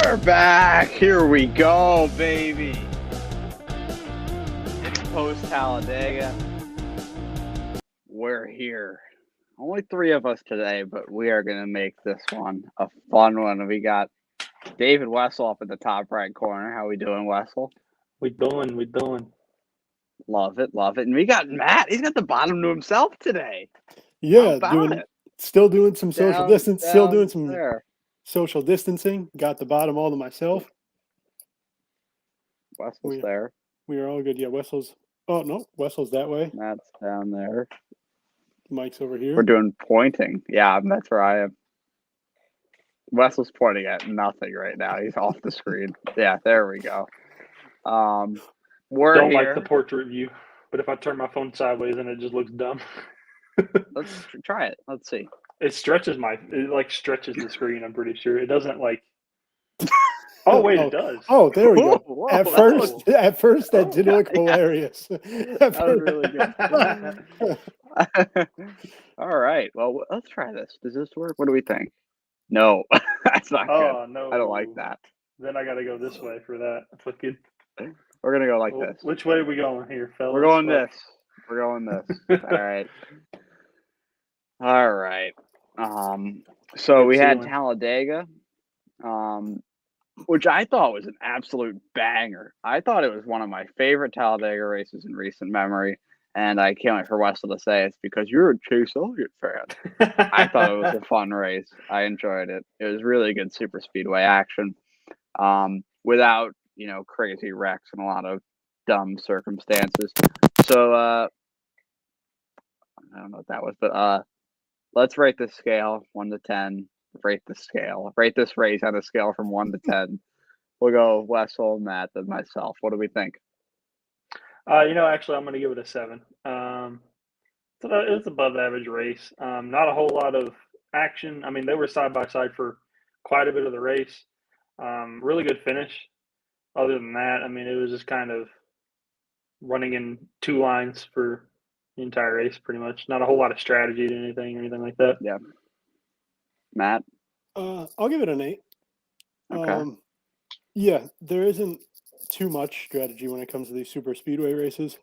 We're back. Here we go, baby. It's post Talladega. We're here. Only 3 of us today, but we are going to make this one a fun one. We got David Wessel up in the top right corner. How we doing, Wessel? We doing. Love it. And we got Matt. He's got the bottom to himself today. Yeah, it? Still doing some social distance. Still doing some there. social distancing. Got the bottom all to myself. Wessel's there. We are all good. Yeah, Wessel's. Oh no, Wessel's that way. Matt's down there. Mike's over here. We're doing pointing. Yeah, that's where I am. Wessel's pointing at nothing right now. He's off the screen. Yeah, there we go. We're Don't here. like the portrait view, but if I turn my phone sideways, then it just looks dumb. Let's try it. Let's see. It stretches the screen. I'm pretty sure it doesn't like. Oh wait, it does. Oh, there we go. Whoa, at first, that did look hilarious. That was really good. All right. Well, let's try this. Does this work? What do we think? No, that's not good. No. I don't like that. Then I got to go this way for that. Fucking. We're gonna go like this. Which way are we going here, fellas? We're going this. We're going this. All right. So we had Talladega, which I thought was an absolute banger. I thought it was one of my favorite Talladega races in recent memory. And I can't wait for Wessel to say it's because you're a Chase Elliott fan. I thought it was a fun race. I enjoyed it. It was really good super speedway action, without crazy wrecks and a lot of dumb circumstances. So I don't know what that was, but let's rate this scale 1 to 10. Rate the scale. Rate this race on a scale from 1 to 10. We'll go Wessel, Matt, and myself. What do we think? Actually, I'm going to give it a 7. It's above average race. Not a whole lot of action. I mean, they were side by side for quite a bit of the race. Really good finish. Other than that, I mean, it was just kind of running in 2 lines for the entire race, pretty much. Not a whole lot of strategy to anything like that. Yeah. Matt? I'll give it an 8. Okay. Yeah, there isn't too much strategy when it comes to these super speedway races.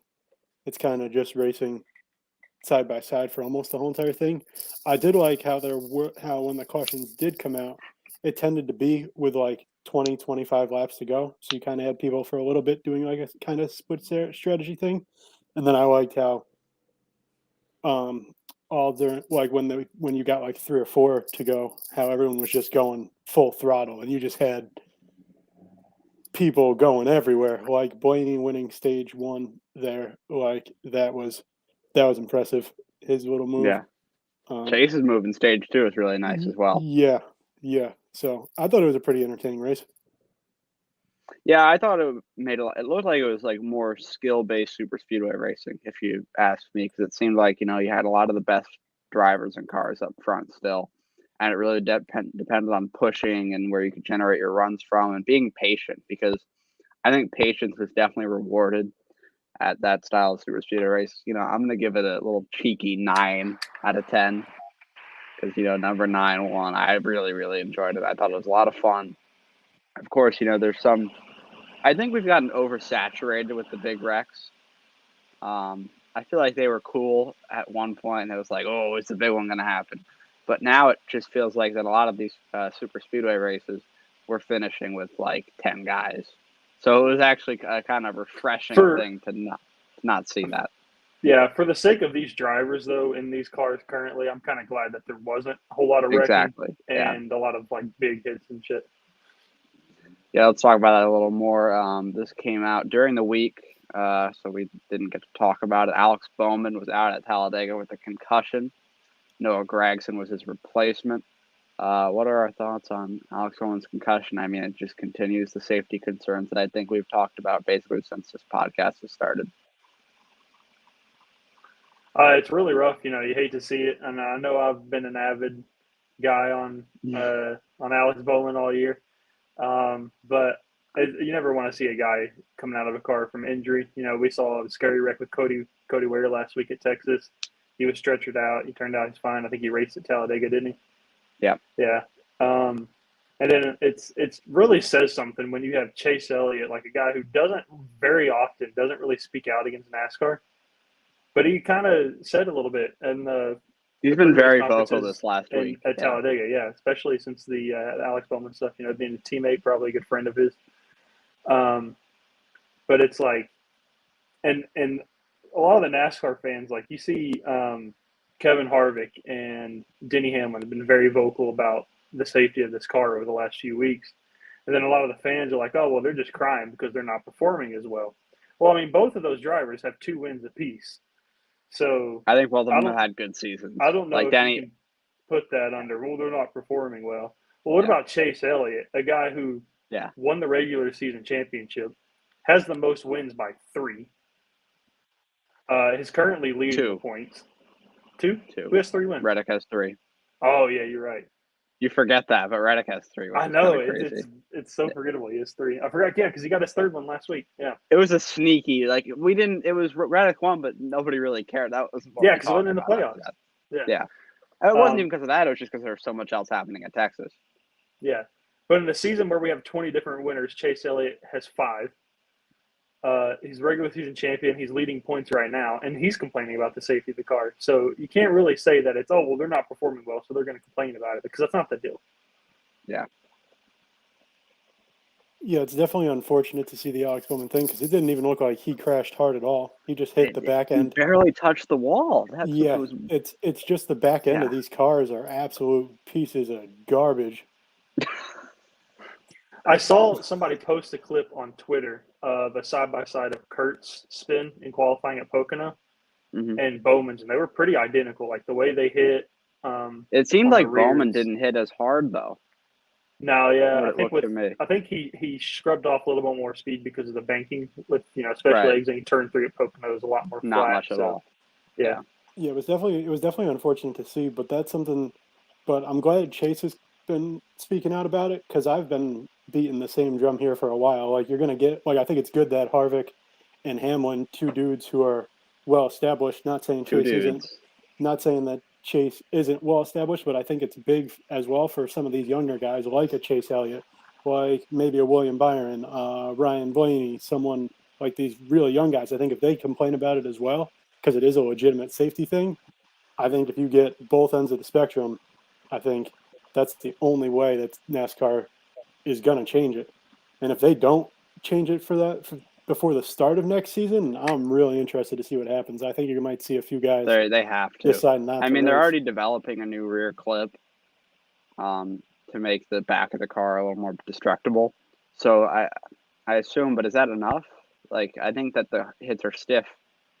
It's kind of just racing side by side for almost the whole entire thing. I did like how when the cautions did come out, it tended to be with like 20, 25 laps to go. So you kind of had people for a little bit doing like a kind of split strategy thing. And then I liked how all during like when you got like 3 or 4 to go, how everyone was just going full throttle and you just had people going everywhere. Like Blaney winning stage 1 there, like that was impressive. His little move. Yeah. Chase's move in stage 2 is really nice as well. Yeah. So I thought it was a pretty entertaining race. Yeah, I thought it looked like it was like more skill-based super speedway racing, if you ask me, because it seemed like you had a lot of the best drivers and cars up front still, and it really depended on pushing and where you could generate your runs from and being patient, because I think patience was definitely rewarded at that style of super speedway race. I'm going to give it a little cheeky 9 out of 10 because, number 9 won. I really, really enjoyed it. I thought it was a lot of fun. Of course, there's some – I think we've gotten oversaturated with the big wrecks. I feel like they were cool at one point, and it was like, oh, is the big one going to happen? But now it just feels like that a lot of these super speedway races we're finishing with like 10 guys. So it was actually a kind of refreshing thing to not see that. Yeah, for the sake of these drivers, though, in these cars currently, I'm kind of glad that there wasn't a whole lot of wrecking and a lot of like big hits and shit. Yeah, let's talk about that a little more. This came out during the week, so we didn't get to talk about it. Alex Bowman was out at Talladega with a concussion. Noah Gragson was his replacement. What are our thoughts on Alex Bowman's concussion? I mean, it just continues the safety concerns that I think we've talked about basically since this podcast has started. It's really rough. You hate to see it. And I know I've been an avid guy on Alex Bowman all year. But you never want to see a guy coming out of a car from injury. We saw a scary wreck with Cody Ware last week at Texas. He was stretchered out. He turned out he's fine. I think he raced at Talladega, didn't he? Yeah. Yeah. And then it's really says something when you have Chase Elliott, like a guy who doesn't really speak out against NASCAR, but he kind of said a little bit, and he's been very vocal this last week at Talladega, yeah, especially since the Alex Bowman stuff. You know, being a teammate, probably a good friend of his. But it's like, and a lot of the NASCAR fans, like you see, Kevin Harvick and Denny Hamlin have been very vocal about the safety of this car over the last few weeks. And then a lot of the fans are like, oh, well, they're just crying because they're not performing as well. Well, I mean, both of those drivers have 2 wins apiece. So I think both of them have had good seasons. I don't know like if Denny, you can put that under, well, they're not performing well. Well, what about Chase Elliott, a guy who won the regular season championship, has the most wins by 3, is currently leading the points. 2? Who has 3 wins? Reddick has 3. Oh, yeah, you're right. You forget that, but Reddick has 3. I know. It's so forgettable. He has 3. I forgot, because he got his 3rd one last week. Yeah. It was a sneaky, it was Reddick won, but nobody really cared. That was because it wasn't in the playoffs. Yeah. It wasn't even because of that. It was just because there was so much else happening at Texas. Yeah. But in the season where we have 20 different winners, Chase Elliott has 5. He's regular season champion. He's leading points right now, and he's complaining about the safety of the car. So you can't really say that it's, they're not performing well, so they're going to complain about it, because that's not the deal. Yeah. Yeah, it's definitely unfortunate to see the Alex Bowman thing, because it didn't even look like he crashed hard at all. He just hit the back end. He barely touched the wall. It's just the back end of these cars are absolute pieces of garbage. I saw somebody post a clip on Twitter of a side-by-side of Kurt's spin in qualifying at Pocono and Bowman's, and they were pretty identical. Like the way they hit. It seemed like Bowman didn't hit as hard though. No, yeah, I think he scrubbed off a little bit more speed because of the banking with especially exiting turn 3 at Pocono is a lot more not flat, much at all. Yeah, it was definitely unfortunate to see, but that's something. But I'm glad Chase has been speaking out about it, because I've been beating the same drum here for a while. Like you're gonna get I think it's good that Harvick and Hamlin, 2 dudes who are well established. Not saying Chase isn't. Not saying that Chase isn't well established, but I think it's big as well for some of these younger guys like a Chase Elliott, like maybe a William Byron, Ryan Blaney, someone like these really young guys. I think if they complain about it as well, because it is a legitimate safety thing, I think if you get both ends of the spectrum, I think that's the only way that NASCAR is going to change it. And if they don't change it before the start of next season, I'm really interested to see what happens. I think you might see a few guys they have to decide not to. I mean, they're already developing a new rear clip to make the back of the car a little more destructible. So I assume, but is that enough? Like, I think that the hits are stiff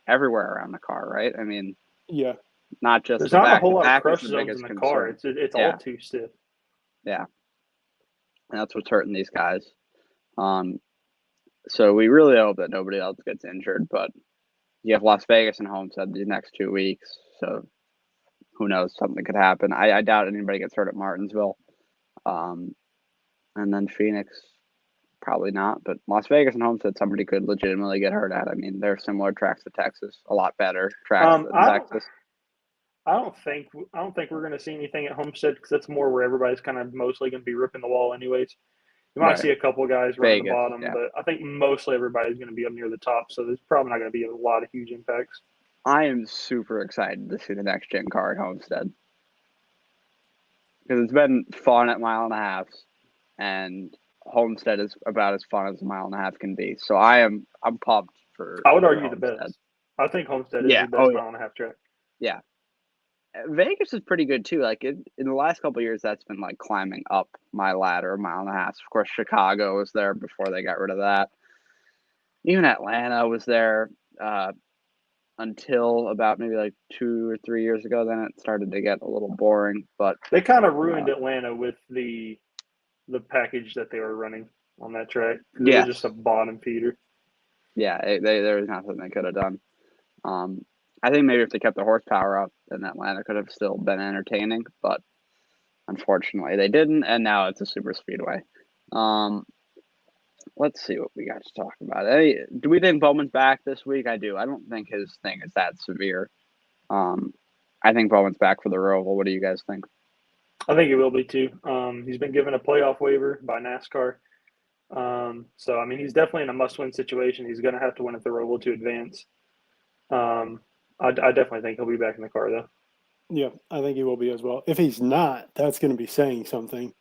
everywhere around the car, right? I mean, not just there's the not back. a whole the lot back of crush is the zones biggest in the concern. car. It's all too stiff. Yeah. And that's what's hurting these guys. So we really hope that nobody else gets injured, but you have Las Vegas and Homestead the next 2 weeks, so who knows, something could happen. I doubt anybody gets hurt at Martinsville. And then Phoenix, probably not, but Las Vegas and Homestead, somebody could legitimately get hurt at. I mean, they're similar tracks to Texas, a lot better tracks than Texas. I don't think we're going to see anything at Homestead, because that's more where everybody's kind of mostly going to be ripping the wall anyways. You might see a couple of guys running the bottom, but I think mostly everybody's going to be up near the top, so there's probably not going to be a lot of huge impacts. I am super excited to see the next gen car at Homestead, because it's been fun at mile and a half, and Homestead is about as fun as a mile and a half can be. So I'm pumped for. I would argue the best. I think Homestead is the best mile and a half track. Yeah. Vegas is pretty good too. Like in the last couple of years, that's been like climbing up my ladder a mile and a half. Of course, Chicago was there before they got rid of that. Even Atlanta was there until about maybe like 2 or 3 years ago. Then it started to get a little boring. But they kind of ruined Atlanta with the package that they were running on that track. It was just a bottom feeder. Yeah, there was nothing they could have done. I think maybe if they kept the horsepower up, then Atlanta could have still been entertaining, but unfortunately they didn't, and now it's a super speedway. Let's see what we got to talk about. Do we think Bowman's back this week? I do. I don't think his thing is that severe. I think Bowman's back for the Roval. What do you guys think? I think he will be too. He's been given a playoff waiver by NASCAR. So, I mean, he's definitely in a must-win situation. He's going to have to win at the Roval to advance. I definitely think he'll be back in the car, though. Yeah, I think he will be as well. If he's not, that's going to be saying something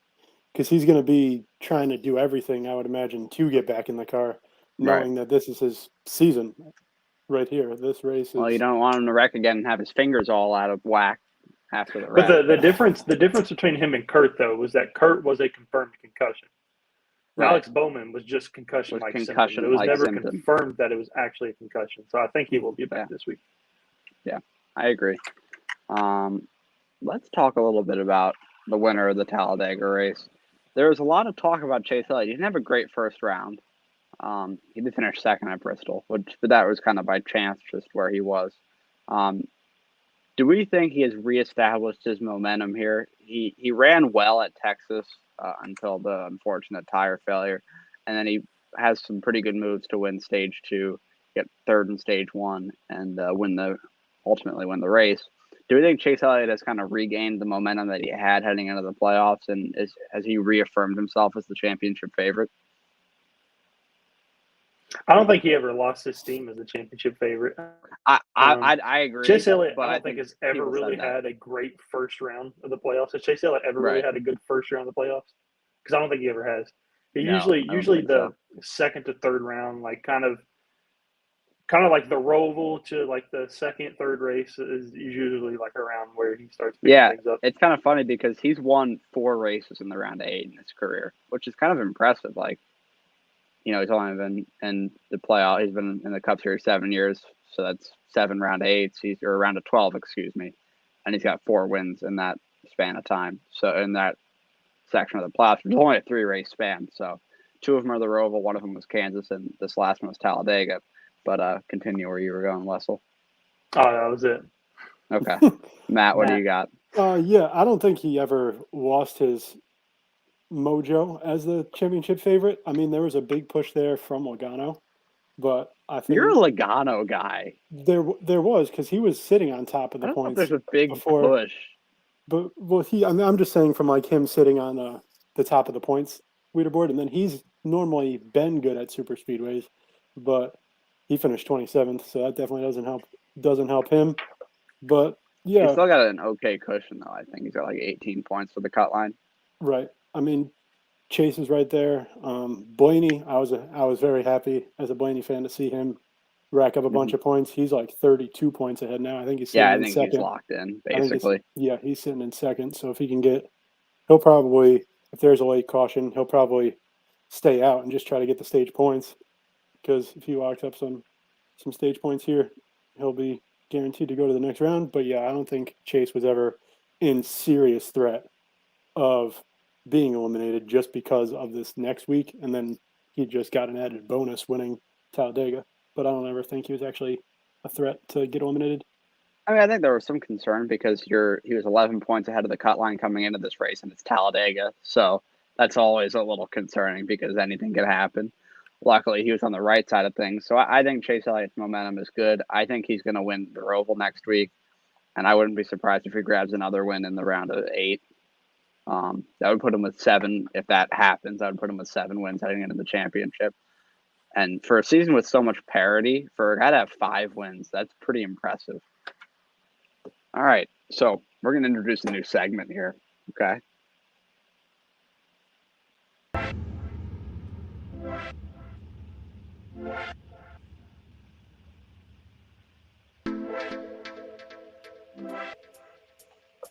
because he's going to be trying to do everything, I would imagine, to get back in the car, knowing that this is his season right here. This race is. Well, you don't want him to wreck again and have his fingers all out of whack after the wreck. But the difference between him and Kurt, though, was that Kurt was a confirmed concussion. Right. Alex Bowman was just concussion-like symptoms. It was never confirmed that it was actually a concussion. So I think he will be back this week. Yeah, I agree. Let's talk a little bit about the winner of the Talladega race. There was a lot of talk about Chase Elliott. He didn't have a great first round. He did finish second at Bristol, but that was kind of by chance, just where he was. Do we think he has reestablished his momentum here? He ran well at Texas until the unfortunate tire failure, and then he has some pretty good moves to win stage 2, get third in stage 1, and ultimately win the race. Do we think Chase Elliott has kind of regained the momentum that he had heading into the playoffs, and has he reaffirmed himself as the championship favorite? I don't think he ever lost his steam as a championship favorite. I agree. Chase Elliott, I don't think has ever really had a great first round of the playoffs. Has Chase Elliott ever really had a good first round of the playoffs? Because I don't think he ever has. Usually the second to third round, like kind of like the Roval to like the second, third race is usually like around where he starts picking things up. It's kind of funny because he's won 4 races in the round of 8 in his career, which is kind of impressive. Like, you know, he's only been in the playoff. He's been in the Cup Series 7 years, so that's 7 round of 8s. Or round of 12, excuse me, and he's got 4 wins in that span of time. So in that section of the playoffs, it's only a 3-race span. So 2 of them are the Roval, 1 of them was Kansas, and this last one was Talladega. But continue where you were going, Wessel. Oh, that was it. Okay, Matt, what do you got? Yeah, I don't think he ever lost his mojo as the championship favorite. I mean, there was a big push there from Logano, but I think you're a Logano guy. There was, because he was sitting on top of the points. There's a big push, but I'm just saying from like him sitting on the top of the points leaderboard, and then he's normally been good at super speedways, but he finished 27th, so that definitely doesn't help him. But yeah, he's still got an okay cushion though. I think he's got like 18 points for the cut line. Right. I mean, Chase is right there. Blaney, I was very happy as a Blaney fan to see him rack up a bunch of points. He's like 32 points ahead now. I think he's sitting in second. He's locked in basically. He's sitting in second. So if he can he'll probably, if there's a late caution, he'll probably stay out and just try to get the stage points. Because if he locks up some stage points here, he'll be guaranteed to go to the next round. But yeah, I don't think Chase was ever in serious threat of being eliminated just because of this next week, and then he just got an added bonus winning Talladega. But I don't ever think he was actually a threat to get eliminated. I mean, I think there was some concern because he was 11 points ahead of the cut line coming into this race, and it's Talladega, so that's always a little concerning because anything could happen. Luckily, he was on the right side of things. So I think Chase Elliott's momentum is good. I think he's going to win the Roval next week, and I wouldn't be surprised if he grabs another win in the round of 8. That would put him with 7. If that happens, that would put him with 7 wins heading into the championship. And for a season with so much parity, for a guy to have 5 wins, that's pretty impressive. All right, so we're going to introduce a new segment here, okay?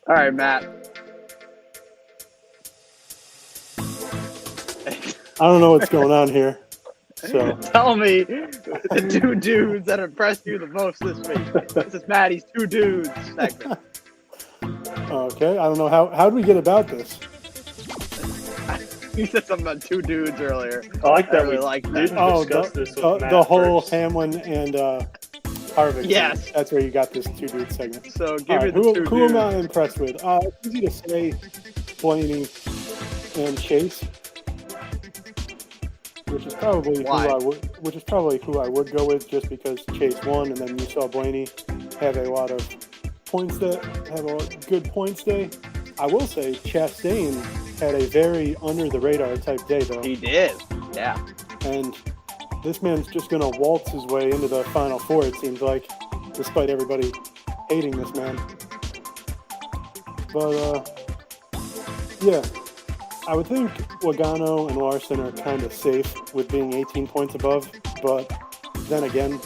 All right, Matt. I don't know what's going on here. So tell me the 2 dudes that impressed you the most this week. This is Maddie's 2 dudes segment. Okay, I don't know how do we get about this? You said something about 2 dudes earlier. I like that. We like this with Matt the whole first. Hamlin and Harvick. Yes, that's where you got this 2 dude segment. So give me the 2 dudes. Who am I impressed with? It's easy to say Blaney and Chase, which is probably who I would go with, just because Chase won, and then you saw Blaney have a lot of points have a good points day. I will say Chastain had a very under the radar type day though. He did. Yeah. And this man's just going to waltz his way into the Final Four, it seems like, despite everybody hating this man. But, yeah, I would think Logano and Larson are kind of safe with being 18 points above, but then again,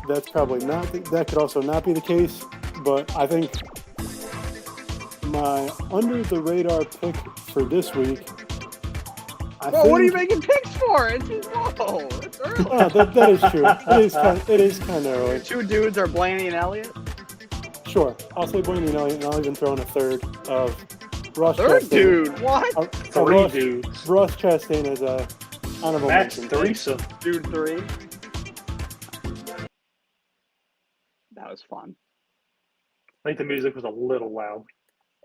that's probably not, that could also not be the case, but I think my under-the-radar pick for this week, what are you making picks for? It's early. Oh, that is true. It is kind of early. Two dudes are Blaney and Elliott? Sure. I'll say Blaney and Elliott, and I'll even throw in a third of Ross Third Chastain. dude? What? Three dudes. Ross Chastain is a honorable That's mention. threesome. Dude 3. That was fun. I think the music was a little loud.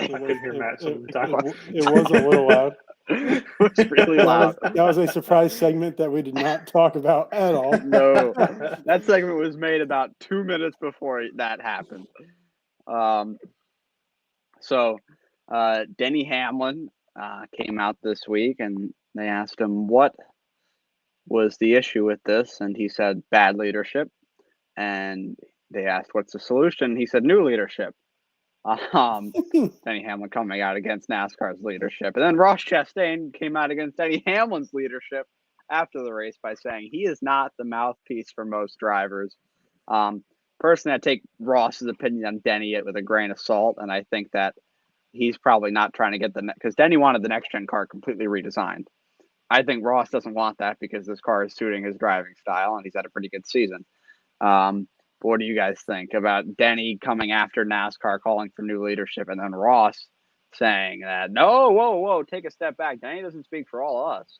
I couldn't hear Matt some of the time. It was a little loud. It was really loud. That was a surprise segment that we did not talk about at all. No, that segment was made about 2 minutes before that happened. So Denny Hamlin came out this week, and they asked him what was the issue with this, and he said bad leadership. And they asked what's the solution. He said new leadership. Denny Hamlin coming out against NASCAR's leadership. And then Ross Chastain came out against Denny Hamlin's leadership after the race by saying he is not the mouthpiece for most drivers. Personally, I take Ross's opinion on Denny with a grain of salt, and I think that he's probably not trying to get because Denny wanted the next-gen car completely redesigned. I think Ross doesn't want that because this car is suiting his driving style, and he's had a pretty good season. But what do you guys think about Denny coming after NASCAR, calling for new leadership, and then Ross saying that, no, whoa, take a step back. Denny doesn't speak for all of us.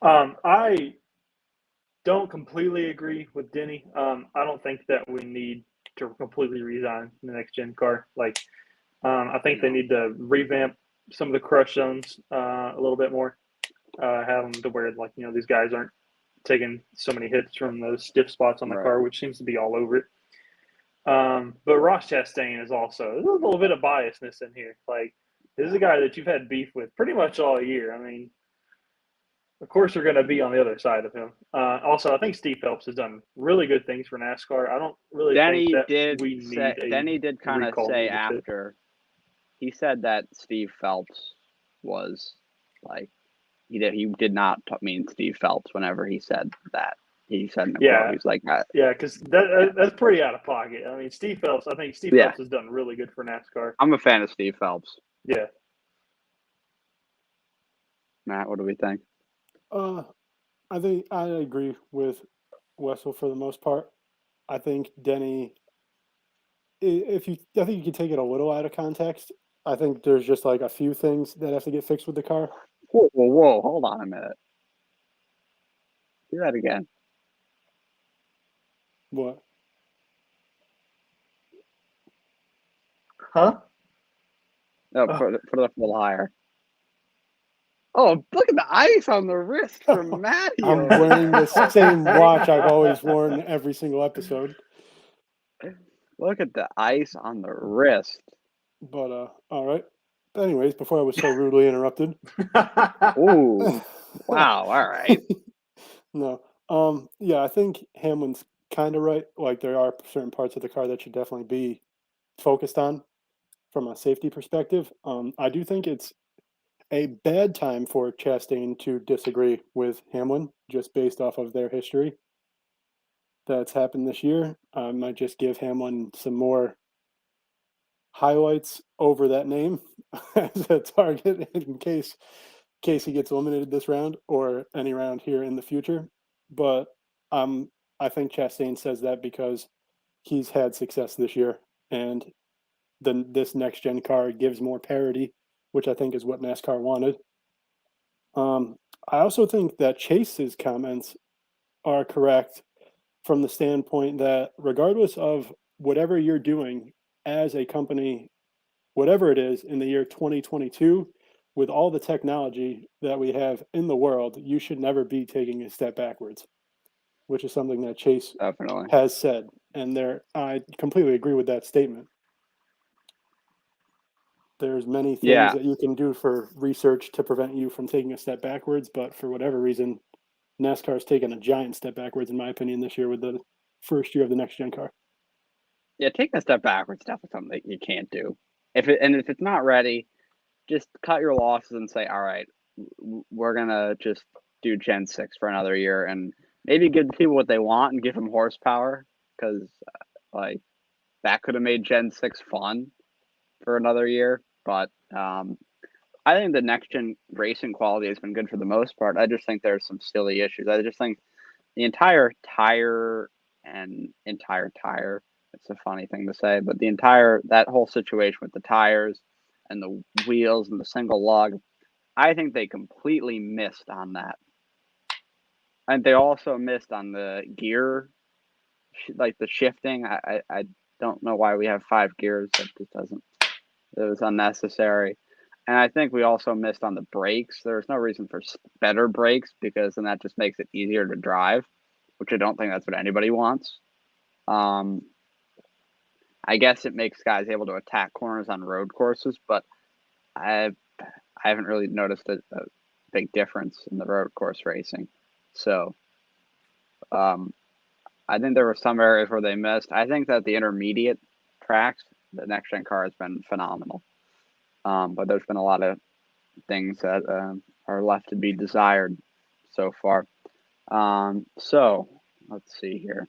I don't completely agree with Denny. I don't think that we need to completely redesign the next-gen car. I think they need to revamp some of the crush zones a little bit more. Have them to where, these guys aren't taking so many hits from those stiff spots on the car, which seems to be all over it. But Ross Chastain is also – there's a little bit of biasness in here. This is a guy that you've had beef with pretty much all year. I mean, of course you're going to be on the other side of him. Also, I think Steve Phelps has done really good things for NASCAR. I don't really think that we need a Denny did kind of say after – he said that Steve Phelps was he did not mean Steve Phelps whenever he said that. He said in the quote, he was like that. Yeah, because that's pretty out of pocket. I mean, Steve Phelps, I think Steve Phelps has done really good for NASCAR. I'm a fan of Steve Phelps. Yeah. Matt, what do we think? I think I agree with Wessel for the most part. I think Denny, I think you can take it a little out of context. I think there's just a few things that have to get fixed with the car. Whoa, hold on a minute. Do that again. What? Huh? No, put it up a little higher. Oh, look at the ice on the wrist from Matty. I'm wearing the same watch I've always worn every single episode. Look at the ice on the wrist. But, all right. Anyways, before I was so rudely interrupted. Ooh. Wow. All right. No. Yeah, I think Hamlin's kind of right. There are certain parts of the car that should definitely be focused on from a safety perspective. I do think it's a bad time for Chastain to disagree with Hamlin just based off of their history that's happened this year. I might just give Hamlin some more highlights over that name as a target in case he gets eliminated this round or any round here in the future. But I think Chastain says that because he's had success this year, and this next gen car gives more parity, which I think is what NASCAR wanted. I also think that Chase's comments are correct from the standpoint that regardless of whatever you're doing as a company, whatever it is in the year 2022, with all the technology that we have in the world, you should never be taking a step backwards, which is something that Chase definitely has said. And I completely agree with that statement. There's many things Yeah. that you can do for research to prevent you from taking a step backwards, but for whatever reason, NASCAR's taken a giant step backwards, in my opinion, this year with the first year of the next gen car. Yeah, taking a step backwards is definitely something that you can't do. If it's not ready, just cut your losses and say, all right, we're gonna just do Gen 6 for another year and maybe give people what they want and give them horsepower because like that could have made Gen 6 fun for another year. But I think the next gen racing quality has been good for the most part. I just think there's some silly issues. I just think the entire tire, it's a funny thing to say, but that whole situation with the tires and the wheels and the single lug, I think they completely missed on that. And they also missed on the gear, like the shifting. I don't know why we have 5 gears. That just doesn't, it was unnecessary. And I think we also missed on the brakes. There's no reason for better brakes because then that just makes it easier to drive, which I don't think that's what anybody wants. I guess it makes guys able to attack corners on road courses, but I haven't really noticed a big difference in the road course racing. So I think there were some areas where they missed. I think that the intermediate tracks, the next gen car has been phenomenal. But there's been a lot of things that are left to be desired so far. So let's see here.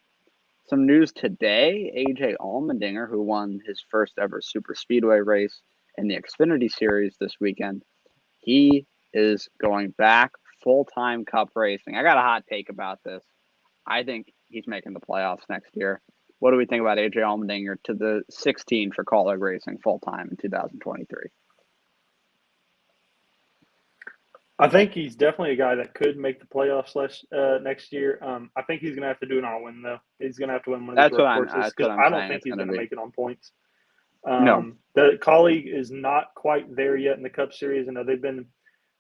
Some news today, AJ Allmendinger, who won his first ever super speedway race in the Xfinity Series this weekend, he is going back full-time Cup racing. I got a hot take about this. I think he's making the playoffs next year. What do we think about AJ Allmendinger to the 16 for Kaulig Racing full-time in 2023? I think he's definitely a guy that could make the playoffs next year. I think he's going to have to do an all-win, though. He's going to have to win one of these road courses because I don't think he's going to make it on points. No. The Kaulig is not quite there yet in the Cup Series. I know they've been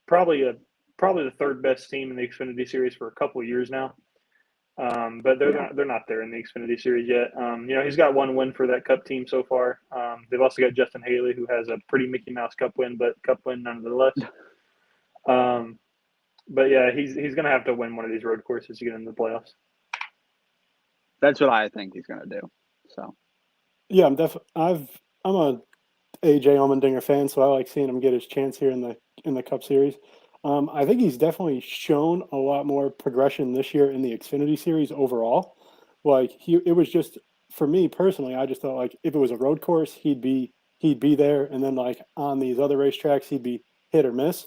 probably the third best team in the Xfinity Series for a couple of years now. But they're not there in the Xfinity Series yet. He's got one win for that Cup team so far. They've also got Justin Haley, who has a pretty Mickey Mouse Cup win, but Cup win nonetheless. But yeah, he's going to have to win one of these road courses to get into the playoffs. That's what I think he's going to do. So, yeah, I'm a AJ Allmendinger fan, so I like seeing him get his chance here in the Cup Series. I think he's definitely shown a lot more progression this year in the Xfinity Series overall. Like it was just for me personally, I just thought like if it was a road course, he'd be there, and then like on these other racetracks, he'd be hit or miss.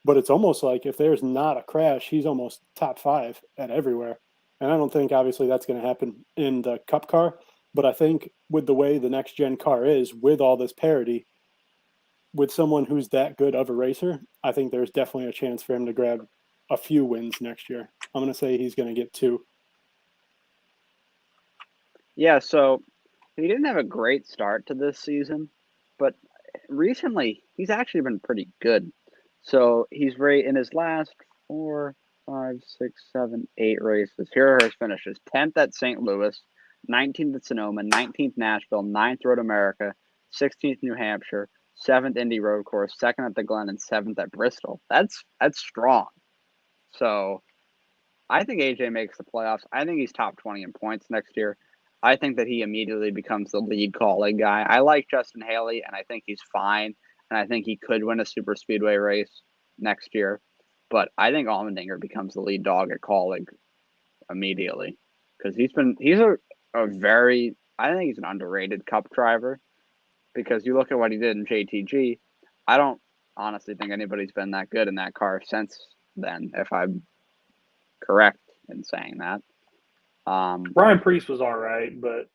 But it's almost like if there's not a crash, he's almost top 5 at everywhere. And I don't think obviously that's going to happen in the Cup car. But I think with the way the next gen car is, with all this parity, with someone who's that good of a racer, I think there's definitely a chance for him to grab a few wins next year. I'm going to say he's going to get 2. Yeah, so he didn't have a great start to this season, but recently he's actually been pretty good. So he's right in his last 4, 5, 6, 7, 8 races. Here are his finishes: 10th at St. Louis, 19th at Sonoma, 19th Nashville, 9th Road America, 16th New Hampshire, 7th Indy Road Course, 2nd at the Glen, and 7th at Bristol. That's strong. So I think AJ makes the playoffs. I think he's top 20 in points next year. I think that he immediately becomes the lead Kaulig guy. I like Justin Haley, and I think he's fine. And I think he could win a super speedway race next year. But I think Allmendinger becomes the lead dog at Kaulig immediately because he's a very, I think he's an underrated Cup driver because you look at what he did in JTG. I don't honestly think anybody's been that good in that car since then, if I'm correct in saying that. Ryan Preece was all right, but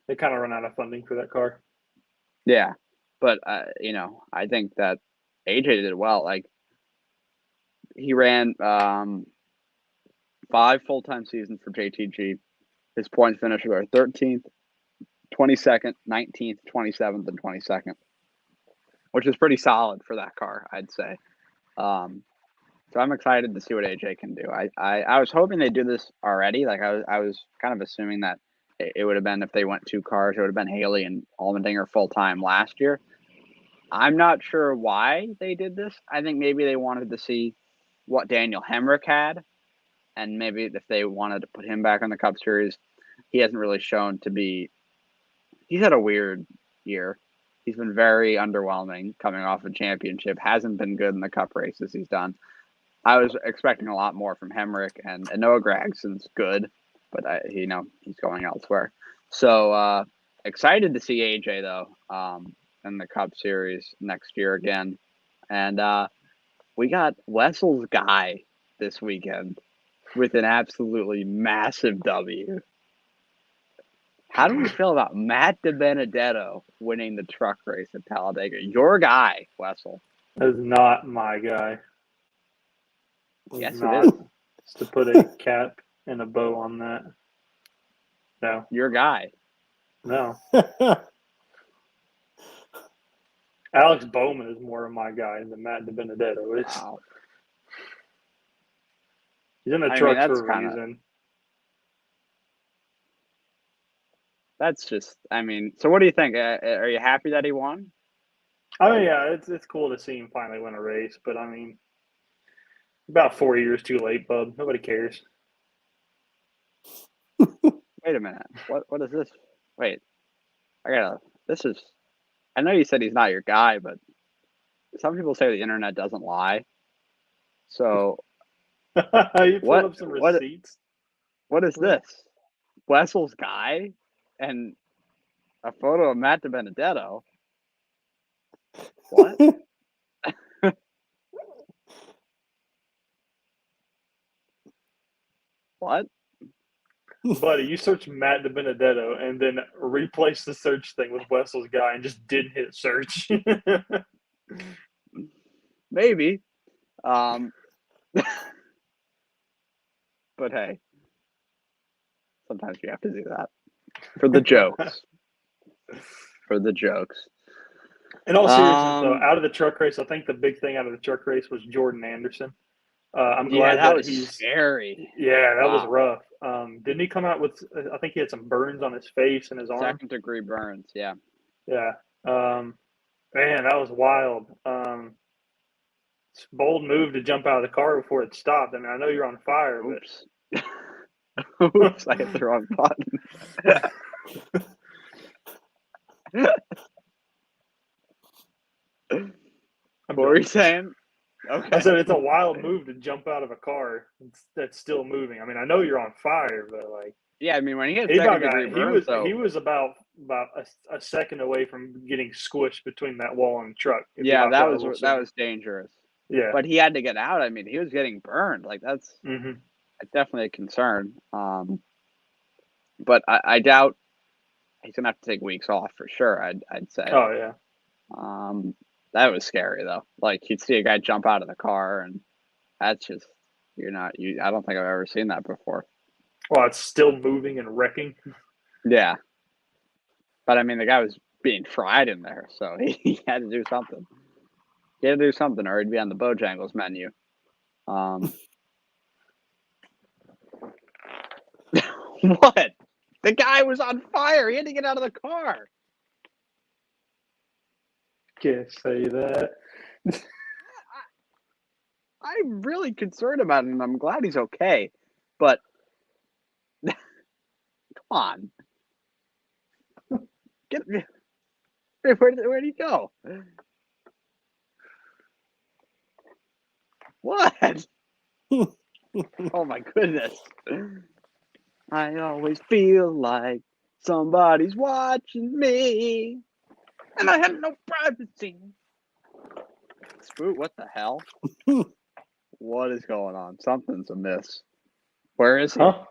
they kind of run out of funding for that car. Yeah, but I think that AJ did well. Like he ran 5 full-time seasons for JTG. His points finished were 13th, 22nd, 19th, 27th, and 22nd, which is pretty solid for that car, I'd say. So I'm excited to see what AJ can do. I was hoping they'd do this already. Like I was kind of assuming that it would have been, if they went 2 cars, it would have been Haley and Allmendinger full time last year. I'm not sure why they did this. I think maybe they wanted to see what Daniel Hemrick had, and maybe if they wanted to put him back on the Cup Series. He hasn't really shown to be. He's had a weird year. He's been very underwhelming coming off a championship. Hasn't been good in the Cup races he's done. I was expecting a lot more from Hemrick, and Noah Gragson's good, but he's going elsewhere. So excited to see AJ though in the Cup Series next year again, and we got Wessel's guy this weekend with an absolutely massive W. How do we feel about Matt DiBenedetto winning the truck race at Talladega? Your guy, Wessel. That is not my guy. Yes, not. it is. Just to put a cap and a bow on that. No. Your guy. No. Alex Bowman is more of my guy than Matt DiBenedetto is. Wow. He's in the truck for a reason. That's just, so what do you think? Are you happy that he won? I mean, yeah, it's cool to see him finally win a race, but I mean, about 4 years too late, bub. Nobody cares. Wait a minute. What is this? Wait. I know you said he's not your guy, but some people say the internet doesn't lie. So you pulled up some receipts. What is this? Wessel's guy and a photo of Matt DiBenedetto. What? What? Buddy, you search Matt DiBenedetto and then replace the search thing with Wessel's guy and just didn't hit search. Maybe. But hey, sometimes you have to do that for the jokes. In all seriousness, though, out of the truck race, I think the big thing out of the truck race was Jordan Anderson. I'm glad that was scary. Yeah, that was rough. Didn't he come out with? I think he had some burns on his face and his arm. 2nd-degree burns. Yeah. Yeah. Man, that was wild. Bold move to jump out of the car before it stopped. I mean, I know you're on fire. Oops. But... Oops, I hit the wrong button. What were you saying? Okay. I said it's a wild move to jump out of a car that's still moving. I mean, I know you're on fire, but like, yeah, I mean, when he had 2nd-degree burns, he was about a second away from getting squished between that wall and the truck. Yeah, that was dangerous. Yeah, but he had to get out. I mean, he was getting burned. Like that's definitely a concern. But I doubt he's gonna have to take weeks off for sure. I'd say. Oh yeah. That was scary though. Like you'd see a guy jump out of the car, and that's just I don't think I've ever seen that before. Well, it's still moving and wrecking. Yeah, but I mean, the guy was being fried in there, so he had to do something. He had to do something, or he'd be on the Bojangles menu. What? The guy was on fire. He had to get out of the car. Can't say that. I'm really concerned about him. I'm glad he's okay, but come on, where'd he go? What? Oh my goodness! I always feel like somebody's watching me, and I have no privacy. Spoot, what the hell? What is going on? Something's amiss. Where is he? Huh?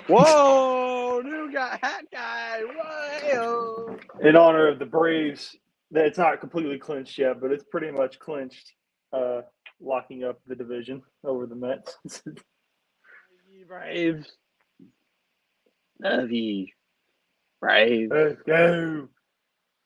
Whoa, new guy, hat guy. Whoa. In honor of the Braves, it's not completely clinched yet, but it's pretty much clinched, locking up the division over the Mets. Braves. Love you. Braves. Let's go.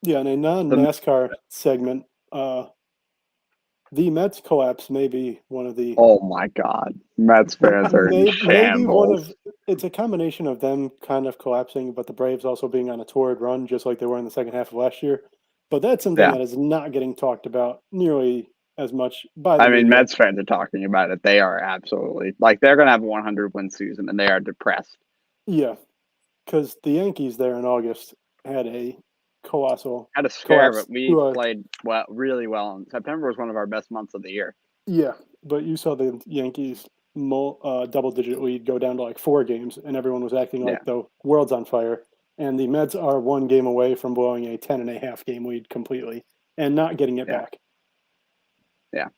Yeah, in a non-NASCAR segment, the Mets collapse may be one of the. Oh my God, Mets fans are in shambles. It's a combination of them kind of collapsing, but the Braves also being on a torrid run, just like they were in the second half of last year. But that's something that is not getting talked about nearly as much by the I mean, media. Mets fans are talking about it. They are absolutely they're going to have a 100-win season, and they are depressed. Yeah, because the Yankees there in August had a colossal. Had a scare, collapse but we played really well. And September was one of our best months of the year. Yeah, but you saw the Yankees double-digit lead go down to like 4 games, and everyone was acting like the world's on fire. And the Mets are 1 game away from blowing a 10.5 game lead completely and not getting it back. Yeah.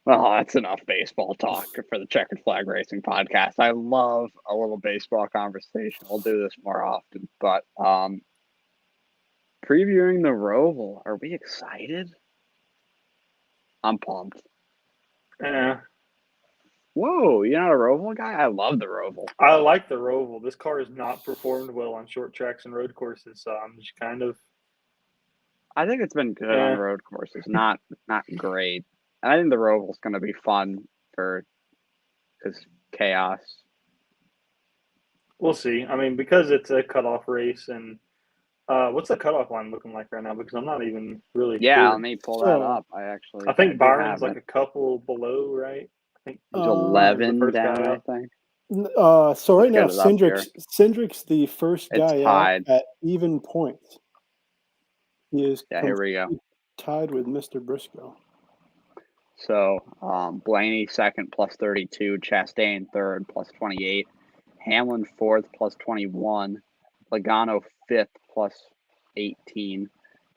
Well, that's enough baseball talk for the Checkered Flag Racing podcast. I love a little baseball conversation. We'll do this more often. But previewing the Roval, are we excited? I'm pumped. Yeah. Whoa, you're not a Roval guy? I love the Roval. I like the Roval. This car has not performed well on short tracks and road courses, so I'm just kind of. I think it's been good on road courses, not great. And I think the Roval's going to be fun for because chaos. We'll see. I mean, because it's a cutoff race, and what's the cutoff line looking like right now? Because I'm not even really sure. Let me pull that up. I think Byron's like a couple below, right? I think he's 11 down, I think. So right now, Cindric's the first guy out at even points. He is here we go. Tied with Mr. Briscoe. So Blaney second plus 32, Chastain third plus 28, Hamlin fourth plus 21, Logano fifth plus 18,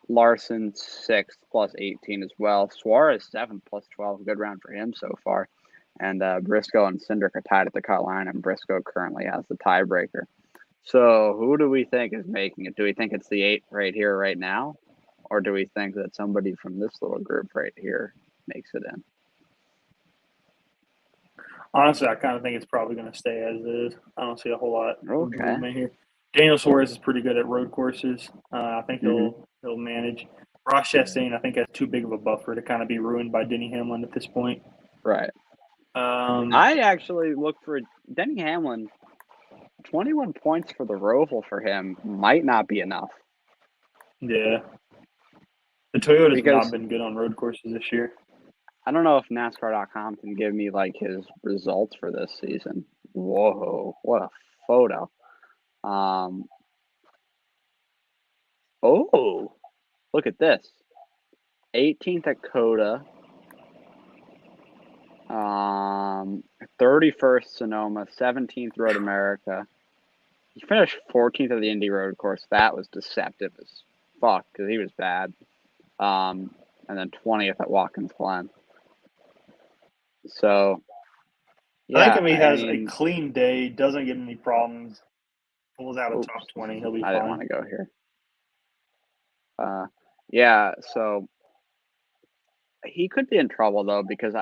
Larson sixth plus 18 as well. Suarez seventh plus 12, good round for him so far. And Briscoe and Cindric are tied at the cut line, and Briscoe currently has the tiebreaker. So who do we think is making it? Do we think it's the 8 right here, right now? Or do we think that somebody from this little group right here makes it in? Honestly, I kind of think it's probably going to stay as is. I don't see a whole lot of movement here. Daniel Suarez is pretty good at road courses. I think he'll manage. Ross Chastain, I think, has too big of a buffer to kind of be ruined by Denny Hamlin at this point. Right. I actually look for Denny Hamlin. 21 points for the Roval for him might not be enough. Yeah. The Toyota's not been good on road courses this year. I don't know if NASCAR.com can give me like his results for this season. Whoa, what a photo. Oh, look at this. 18th at Coda. 31st Sonoma, 17th Road America. He finished 14th at the Indy Road Course. That was deceptive as fuck because he was bad. And then 20th at Watkins Glen. So, I think if he has a clean day, doesn't get any problems, pulls out a top 20, he'll be fine. I didn't want to go here. So he could be in trouble though because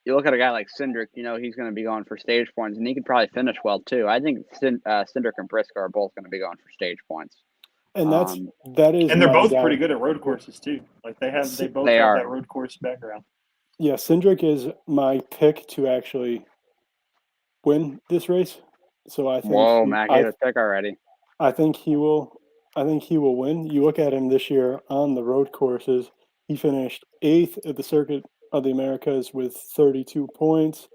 you look at a guy like Cindric, he's going to be going for stage points, and he could probably finish well too. I think Cindric and Briscoe are both going to be going for stage points. And and they're both pretty good at road courses too. Like they both have that road course background. Yeah, Cindric is my pick to actually win this race. So I think. Whoa, Matt gave a pick already. I think he will win. You look at him this year on the road courses. He finished 8th at the Circuit of the Americas with 32 points.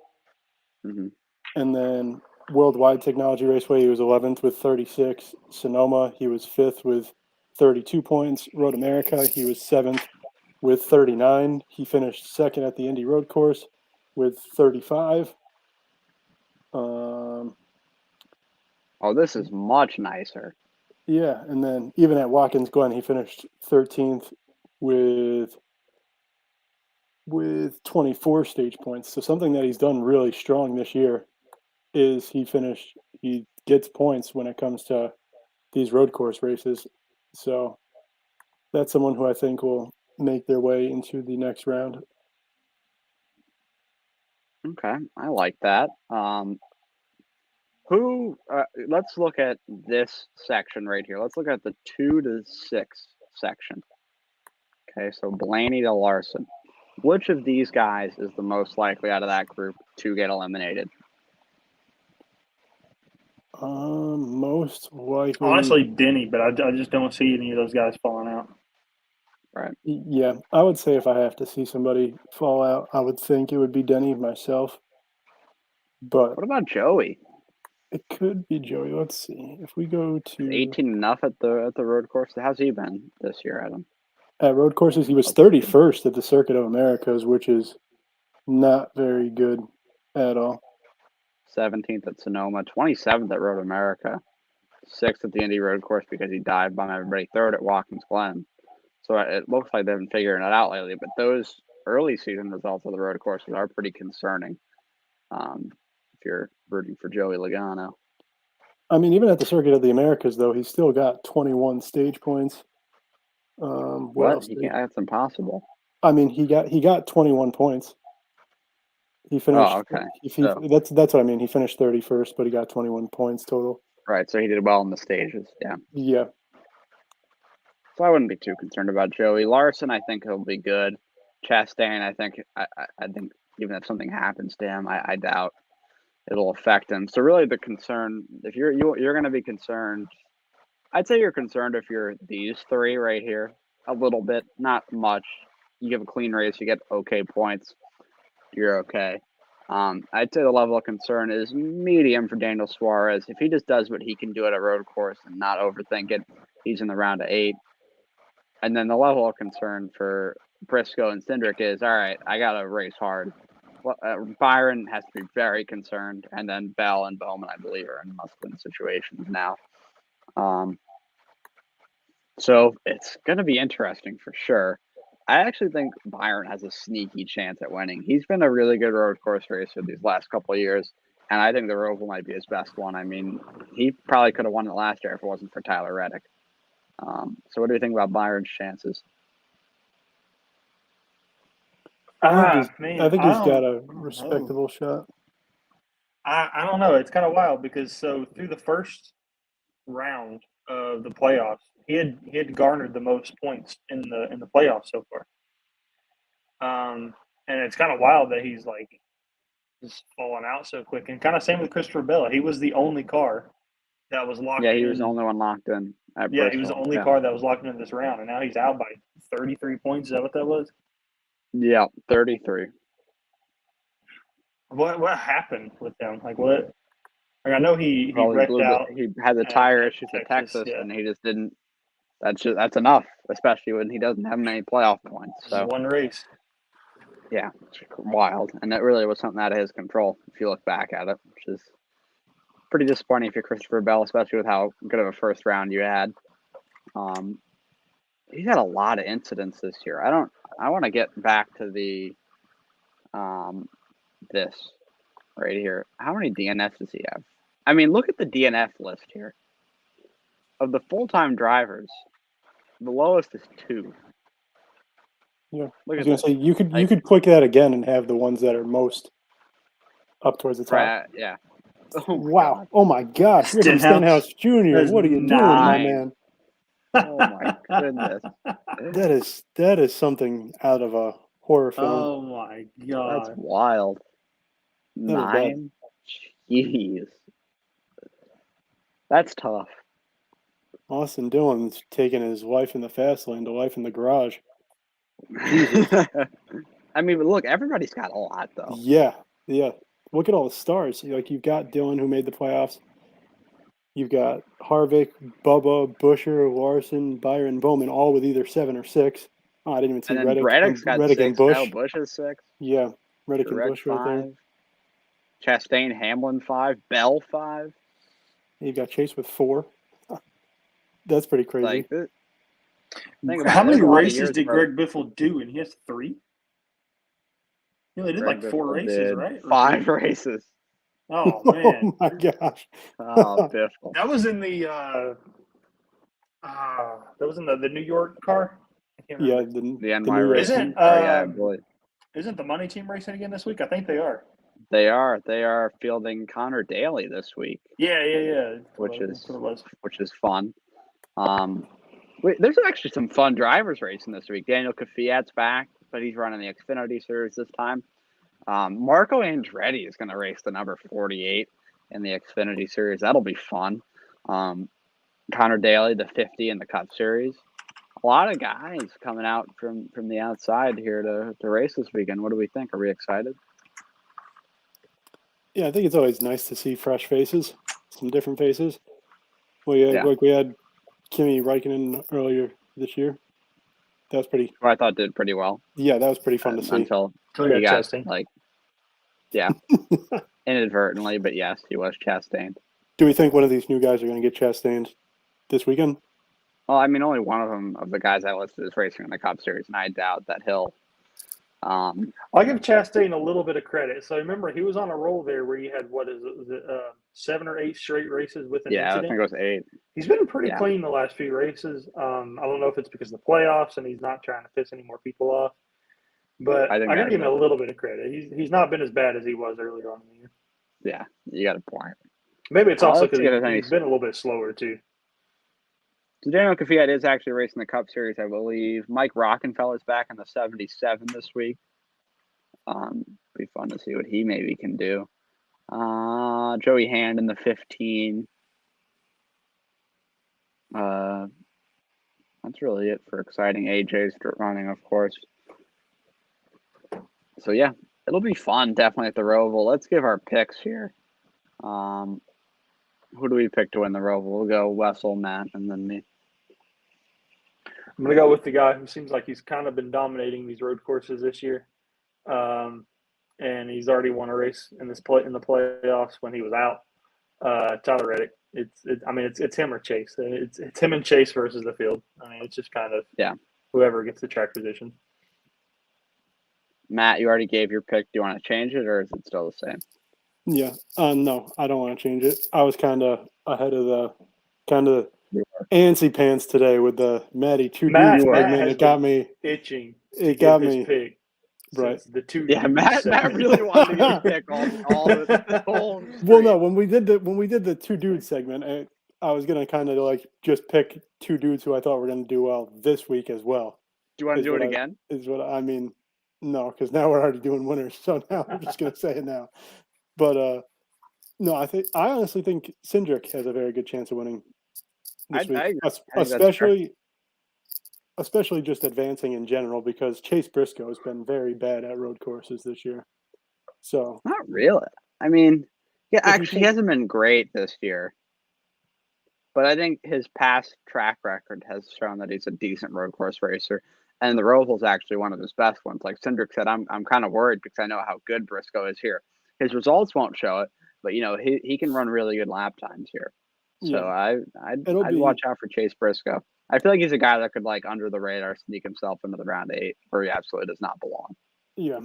Mm-hmm. And then Worldwide Technology Raceway, he was 11th with 36. Sonoma, he was 5th with 32 points. Road America, he was 7th with 39. He finished 2nd at the Indy Road Course with 35. This is much nicer. Yeah, and then even at Watkins Glen, he finished 13th with 24 stage points. So something that he's done really strong this year is he gets points when it comes to these road course races. So that's someone who I think will make their way into the next round. Okay, I like that. Let's look at this section right here. Let's look at the 2 to 6 section. Okay, so Blaney to Larson. Which of these guys is the most likely out of that group to get eliminated? Most likely. Honestly, Denny, but I just don't see any of those guys falling out. Right. Yeah, I would say if I have to see somebody fall out, I would think it would be Denny myself. But What about Joey? it could be Joey. Let's see. If we go to 18 enough at the road course. How's he been this year, Adam? at road courses, he was 31st at the Circuit of Americas, which is not very good at all. 17th at Sonoma, 27th at Road America, 6th at the Indy Road Course because he dived bomb everybody, 3rd at Watkins Glen. So it looks like they've been figuring it out lately. But those early season results of the road courses are pretty concerning. If you're rooting for Joey Logano. I mean, even at the Circuit of the Americas, though, he's still got 21 stage points. What? That's impossible. I mean, he got 21 points. He finished. Oh, okay. That's what I mean. He finished 31st, but he got 21 points total. Right, so he did well in the stages. Yeah. Yeah. So I wouldn't be too concerned about Joey Larson. I think he'll be good. Chastain, I think even if something happens to him, I doubt it'll affect him. So really, the concern, if you're going to be concerned, I'd say you're concerned if you're these three right here, a little bit, not much. You give a clean race, you get okay points, you're okay. I'd say the level of concern is medium for Daniel Suarez. If he just does what he can do at a road course and not overthink it, he's in the round of 8. And then the level of concern for Briscoe and Cindric is, all right, I got to race hard. Well, Byron has to be very concerned, and then Bell and Bowman, I believe, are in must-win situations now. So it's going to be interesting for sure. I actually think Byron has a sneaky chance at winning. He's been a really good road course racer these last couple of years, and I think the Roval might be his best one. I mean, he probably could have won it last year if it wasn't for Tyler Reddick. So what do you think about Byron's chances? I think he's got a respectable shot. I don't know. It's kind of wild because through the first round of the playoffs, he had garnered the most points in the playoffs so far. And it's kind of wild that he's like just falling out so quick. And kind of same with Christopher Bell. He was the only car that was locked in. Yeah, he was the only one locked in. Yeah, he was the only car that was locked in this round, and now he's out by 33 points. Is that what that was? Yeah, 33. What happened with him? Like what? Like I know he wrecked out. He had the tire issues at Texas, and he just didn't. That's enough, especially when he doesn't have many playoff points. So one race. Yeah, it's wild, and that really was something out of his control. If you look back at it, which is pretty disappointing if you're Christopher Bell, especially with how good of a first round you had. He's had a lot of incidents this year. I want to get back to the this right here. How many DNFs does he have? I mean, look at the DNF list here. Of the full-time drivers, the lowest is 2. Yeah, I was gonna say you could click that again and have the ones that are most up towards the top. Yeah. Oh wow! God. Oh my gosh! Stenhouse Jr. What are you doing, my man? Oh my goodness! That is something out of a horror film. Oh my god! That's wild. 9. Jeez, that's tough. Austin Dillon's taking his wife in the fast lane to life in the garage. I mean, but look, everybody's got a lot though. Yeah. Look at all the stars. Like you've got Dillon who made the playoffs. You've got Harvick, Bubba, Busher, Larson, Byron, Bowman, all with either 7 or 6. Oh, I didn't even see Reddick. Reddick's got Reddick 6. and Busch. Kyle Busch is 6. Yeah, Reddick and Busch right there. Chastain, Hamlin 5, Bell 5. You've got Chase with 4. That's pretty crazy. How many races did Greg Biffle do? And he has 3? He only did like 4 races, right? 5 races. Oh man! Oh my gosh! Oh, Biffle. That was in the the New York car. Yeah, the NY racing. Isn't the money team racing again this week? I think they are. They are fielding Connor Daly this week. Yeah. Which is fun. There's actually some fun drivers racing this week. Daniel Kvyat's back, but he's running the Xfinity Series this time. Marco Andretti is going to race the number 48. in the Xfinity Series. That'll be fun. Connor Daly, the 50 in the Cup Series. A lot of guys coming out from the outside here to race this weekend. What do we think? Are we excited? Yeah, I think it's always nice to see fresh faces, some different faces. We had Kimi Räikkönen earlier this year. That was pretty. Who I thought did pretty well. Yeah, that was pretty fun to see. Until he got inadvertently, but yes, he was chastained. Do we think one of these new guys are going to get chastained this weekend? Well, I mean, only one of them of the guys I listed is racing in the Cup Series, and I doubt that he'll. I'll give Chastain a little bit of credit. So remember, he was on a roll there where he had was it 7 or 8 straight races with an incident? I think it was 8. He's been pretty clean the last few races. I don't know if it's because of the playoffs and he's not trying to piss any more people off, but I got to give him a little bit of credit. He's not been as bad as he was earlier on in the year. Yeah, you got a point. Maybe it's also because he's been a little bit slower too. So Daniel Kvyat is actually racing the Cup Series, I believe. Mike Rockenfeller's back in the 77 this week. Be fun to see what he maybe can do. Joey Hand in the 15. That's really it for exciting. AJ's running, of course. So yeah, it'll be fun definitely at the Roval. Let's give our picks here. Who do we pick to win the Roval? We'll go Wessel, Matt, and then me. I'm going to go with the guy who seems like he's kind of been dominating these road courses this year. And he's already won a race in the playoffs when he was out. Tyler Reddick. It's him or Chase. It's him and Chase versus the field. I mean, it's just kind of whoever gets the track position. Matt, you already gave your pick. Do you want to change it, or is it still the same? Yeah. No, I don't want to change it. I was kind of ahead of the antsy pants today with the Matty two dudes segment. It got me itching. It got me. Pick. Right. The two. Yeah, Matt really wanted to pick all the whole. Well, no, when we did the two dudes segment, I was gonna kind of like just pick two dudes who I thought were gonna do well this week as well. Do you want to do it again? No, because now we're already doing winners. So now I'm just gonna say it now. But no, I honestly think Cindric has a very good chance of winning this week, especially just advancing in general, because Chase Briscoe has been very bad at road courses this year. So not really. I mean, he hasn't been great this year, but I think his past track record has shown that he's a decent road course racer, and the Roval's actually one of his best ones. Like Cindric said, I'm kind of worried because I know how good Briscoe is here. His results won't show it, but he can run really good lap times here. So I'd watch out for Chase Briscoe. I feel like he's a guy that could, like, under the radar, sneak himself into the round 8 where he absolutely does not belong. Yeah.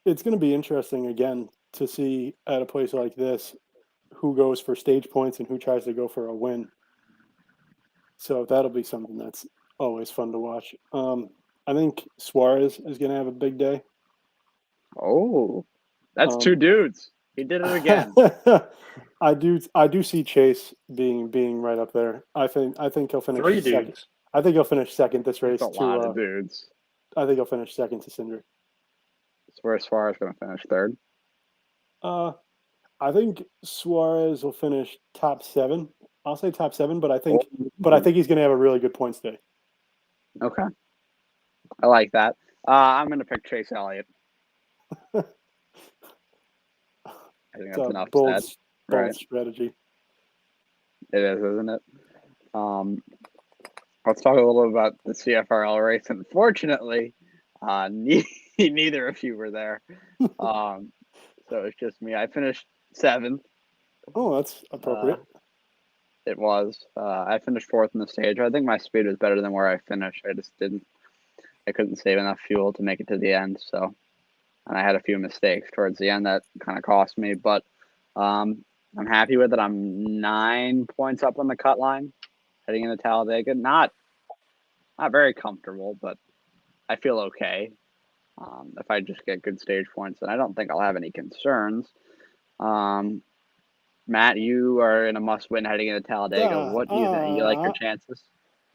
It's going to be interesting, again, to see at a place like this who goes for stage points and who tries to go for a win. So that'll be something that's always fun to watch. I think Suarez is going to have a big day. Oh, that's two dudes. He did it again. I do see Chase being right up there. I think he'll finish 3 second. dudes. I think he'll finish second this race. That's a lot of dudes. I think he'll finish second to Cindric. So where's Suarez going to finish third? I think Suarez will finish top 7. I'll say top 7, but I think he's going to have a really good points day. Okay, I like that. I'm going to pick Chase Elliott. I think that's enough bold right? strategy. It is, isn't it? Let's talk a little bit about the CFRL race. Unfortunately, neither of you were there. So it's just me. I finished 7th. Oh, that's appropriate. It was. I finished 4th in the stage. I think my speed was better than where I finished. I couldn't save enough fuel to make it to the end. So, and I had a few mistakes towards the end that kind of cost me. But I'm happy with it. I'm 9 points up on the cut line heading into Talladega. Not very comfortable, but I feel okay. If I just get good stage points, then I don't think I'll have any concerns. Matt, you are in a must-win heading into Talladega. What do you think? You like your chances?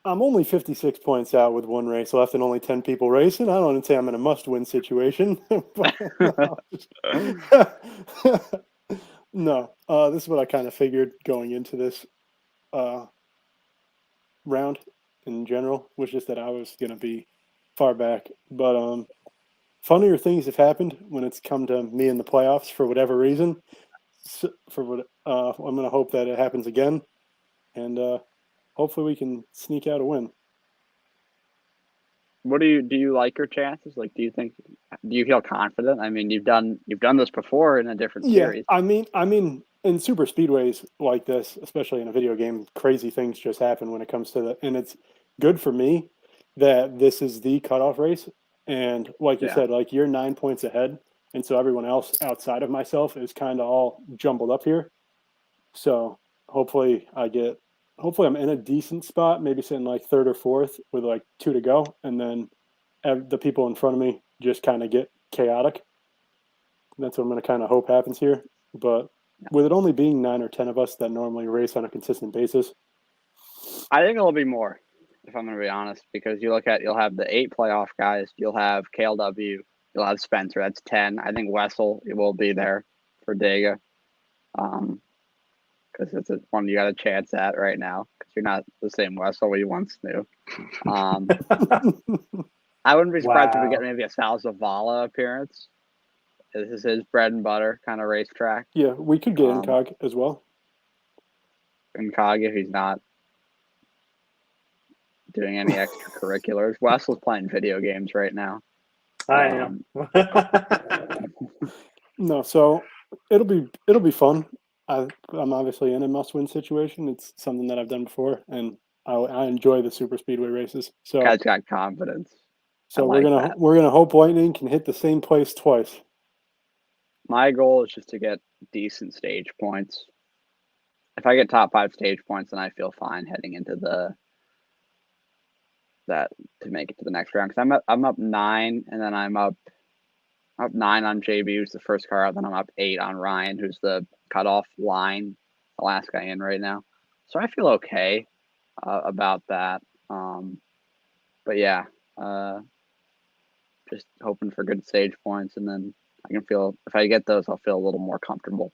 I'm only 56 points out with 1 race left and only 10 people racing. I don't say I'm in a must-win situation. No, this is what I kind of figured going into this round in general, was just that I was going to be far back. But funnier things have happened when it's come to me in the playoffs for whatever reason. So, I'm going to hope that it happens again, and hopefully we can sneak out a win. What do you like your chances? Like, do you feel confident? I mean, you've done this before in a different series. I mean, in super speedways like this, especially in a video game, crazy things just happen when it comes to and it's good for me that this is the cutoff race. And like you said, like you're 9 points ahead. And so everyone else outside of myself is kind of all jumbled up here. So hopefully I'm in a decent spot, maybe sitting like third or fourth with like 2 to go. And then the people in front of me just kind of get chaotic. That's what I'm going to kind of hope happens here. But with it only being 9 or 10 of us that normally race on a consistent basis, I think it'll be more, if I'm going to be honest, because you'll have the 8 playoff guys, you'll have KLW, you'll have Spencer. That's 10. I think Wessel will be there for Dega, because it's one you got a chance at right now, because you're not the same Wessel we once knew. I wouldn't be surprised if we get maybe a Sal Zavala appearance. This is his bread and butter kind of racetrack. Yeah, we could get Incog as well. Incog, if he's not doing any extracurriculars. Wessel's playing video games right now. I am. No, so it'll be fun. I'm obviously in a must-win situation. It's something that I've done before, and I enjoy the super speedway races. So guy's got confidence. So we're gonna hope Lightning can hit the same place twice. My goal is just to get decent stage points. If I get top 5 stage points, then I feel fine heading into to make it to the next round. Because I'm up 9, and then I'm up 9 on JB, who's the first car out. Then I'm up 8 on Ryan, who's the cutoff line, the last guy in right now. So I feel okay about that. But yeah, just hoping for good stage points, and then I can feel, if I get those, I'll feel a little more comfortable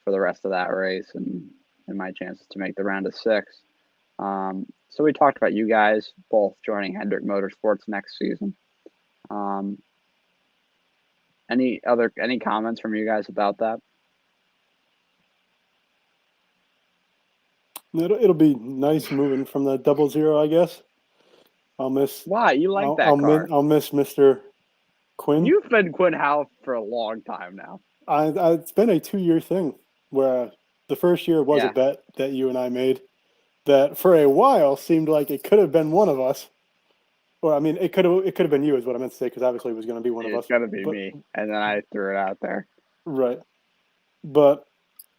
for the rest of that race and my chances to make the round of 6. So we talked about you guys both joining Hendrick Motorsports next season. Any comments from you guys about that? It'll be nice moving from the 00, I guess. I'll miss. Why you like that car? I'll miss Mr. Quinn. You've been Quinn Howe for a long time now. It's been a 2-year thing where the first year was a bet that you and I made that for a while seemed like it could have been one of us. Or I mean, it could have been you is what I meant to say, because obviously it was going to be one of us. It's going to be me, and then I threw it out there. Right, but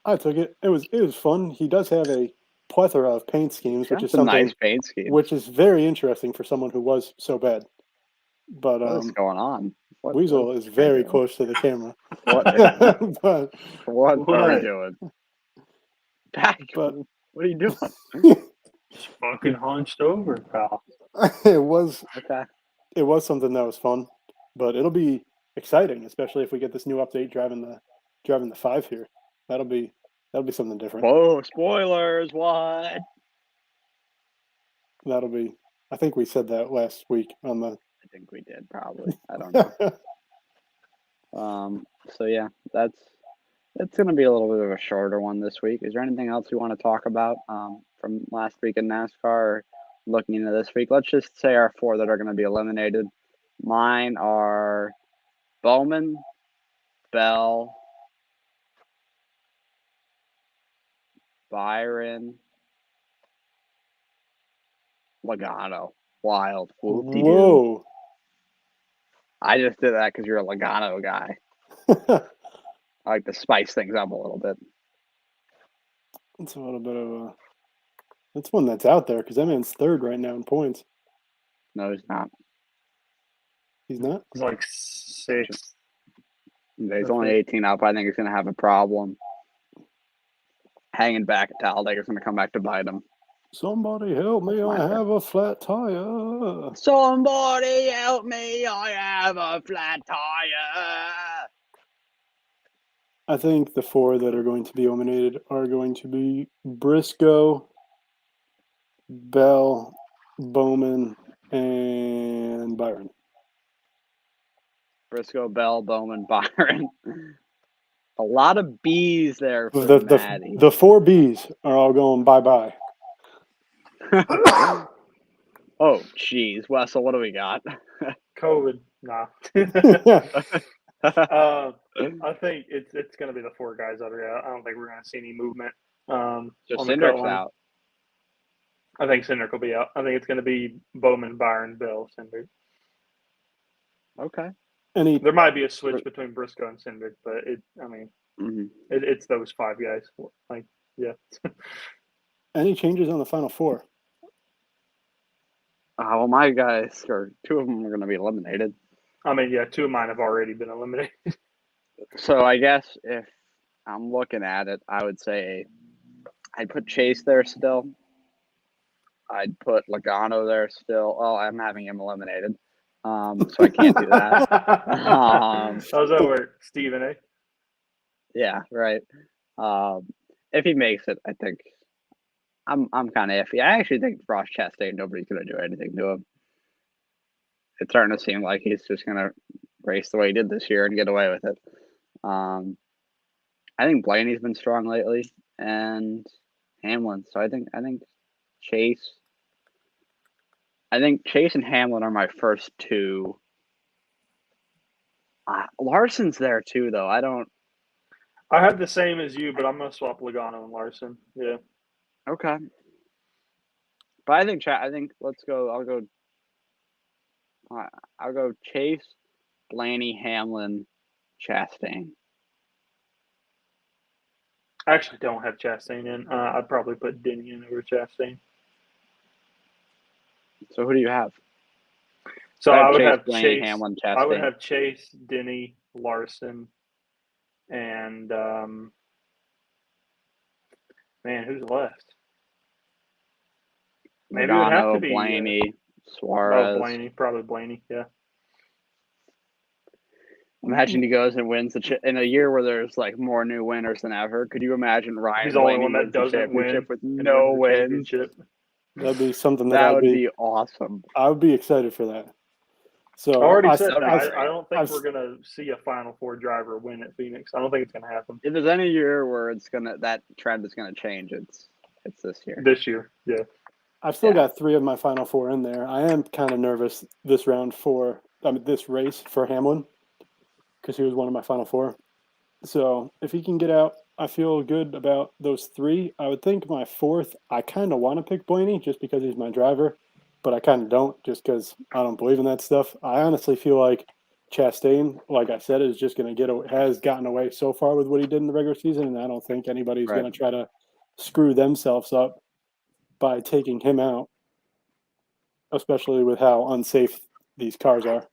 I took it. It was fun. He does have a plethora of paint schemes, which is something nice paint scheme, which is very interesting for someone who was so bad. But what's going on? Weasel is very close to the camera. What are we doing? Back. But what are you doing? Just fucking hunched over, pal. It was something that was fun, but it'll be exciting, especially if we get this new update driving the 5 here. That'll be something different. Whoa, spoilers! What? That'll be. I think we said that last week on the. I think we did, probably. I don't know. So yeah, that's going to be a little bit of a shorter one this week. Is there anything else you want to talk about from last week in NASCAR, or looking into this week? Let's just say our 4 that are going to be eliminated. Mine are Bowman, Bell, Byron, Logano. Wild. Whoa. I just did that because you're a Logano guy. I like to spice things up a little bit. It's a little bit of a. That's one that's out there, because that man's 3rd right now in points. No, he's not. He's not? He's like 6. He's only 18 up. I think he's going to have a problem. Hanging back at Talladega is going to come back to bite him. Somebody help me, I have a flat tire. Somebody help me, I have a flat tire. I think the 4 that are going to be eliminated are going to be Briscoe, Bell, Bowman, and Byron. Briscoe, Bell, Bowman, Byron. A lot of B's there for The Maddie. 4 Bs are all going bye-bye. Oh, jeez. Wessel, what do we got? COVID. Nah. I think it's going to be the 4 guys that are out. I don't think we're going to see any movement So on the cut Cindric's line. out. I think Cindric will be out. I think it's going to be Bowman, Byron, Bill, Cindric. Okay. There might be a switch between Briscoe and Cindric, but Mm-hmm. it's those 5 guys. Like, yeah. Any changes on the final 4? Well, my guys, or 2 of them are going to be eliminated. I mean, yeah, 2 of mine have already been eliminated. So I guess if I'm looking at it, I would say I'd put Chase there still. I'd put Logano there still. Oh, I'm having him eliminated. So I can't do that. How's that work, Stephen A? Yeah, right. If he makes it, I think I'm kind of iffy. I actually think Ross Chastain, nobody's going to do anything to him. It's starting to seem like he's just going to race the way he did this year and get away with it. I think Blaney's been strong lately, and Hamlin. So I think Chase. I think Chase and Hamlin are my first 2. Larson's there too, though. I have the same as you, but I'm going to swap Logano and Larson. Yeah. Okay. But I think let's go. I'll go Chase, Blaney, Hamlin, Chastain. I actually don't have Chastain in. I'd probably put Denny in over Chastain. So who do you have? So I would have Blaney, Chase, Hamlin, Chastain. I would have Chase, Denny, Larson, and man, who's left? Maybe it would have to be Blaney, Suarez. Blaney, probably Blaney. Yeah. Imagine he goes and wins in a year where there's like more new winners than ever. Could you imagine Ryan He's the only Blaney one that wins the doesn't championship win with no wins? That'd be something that would be awesome. I would be excited for that. So I already said I don't think we're gonna see a Final 4 driver win at Phoenix. I don't think it's gonna happen. If there's any year where that trend is gonna change, it's this year. This year, yeah. I've still got 3 of my final 4 in there. I am kind of nervous this race for Hamlin because he was one of my final 4. So if he can get out, I feel good about those 3. I would think my 4th, I kind of want to pick Blaney just because he's my driver, but I kind of don't just because I don't believe in that stuff. I honestly feel like Chastain, like I said, is just going to has gotten away so far with what he did in the regular season, and I don't think anybody's going to try to screw themselves up by taking him out, especially with how unsafe these cars are.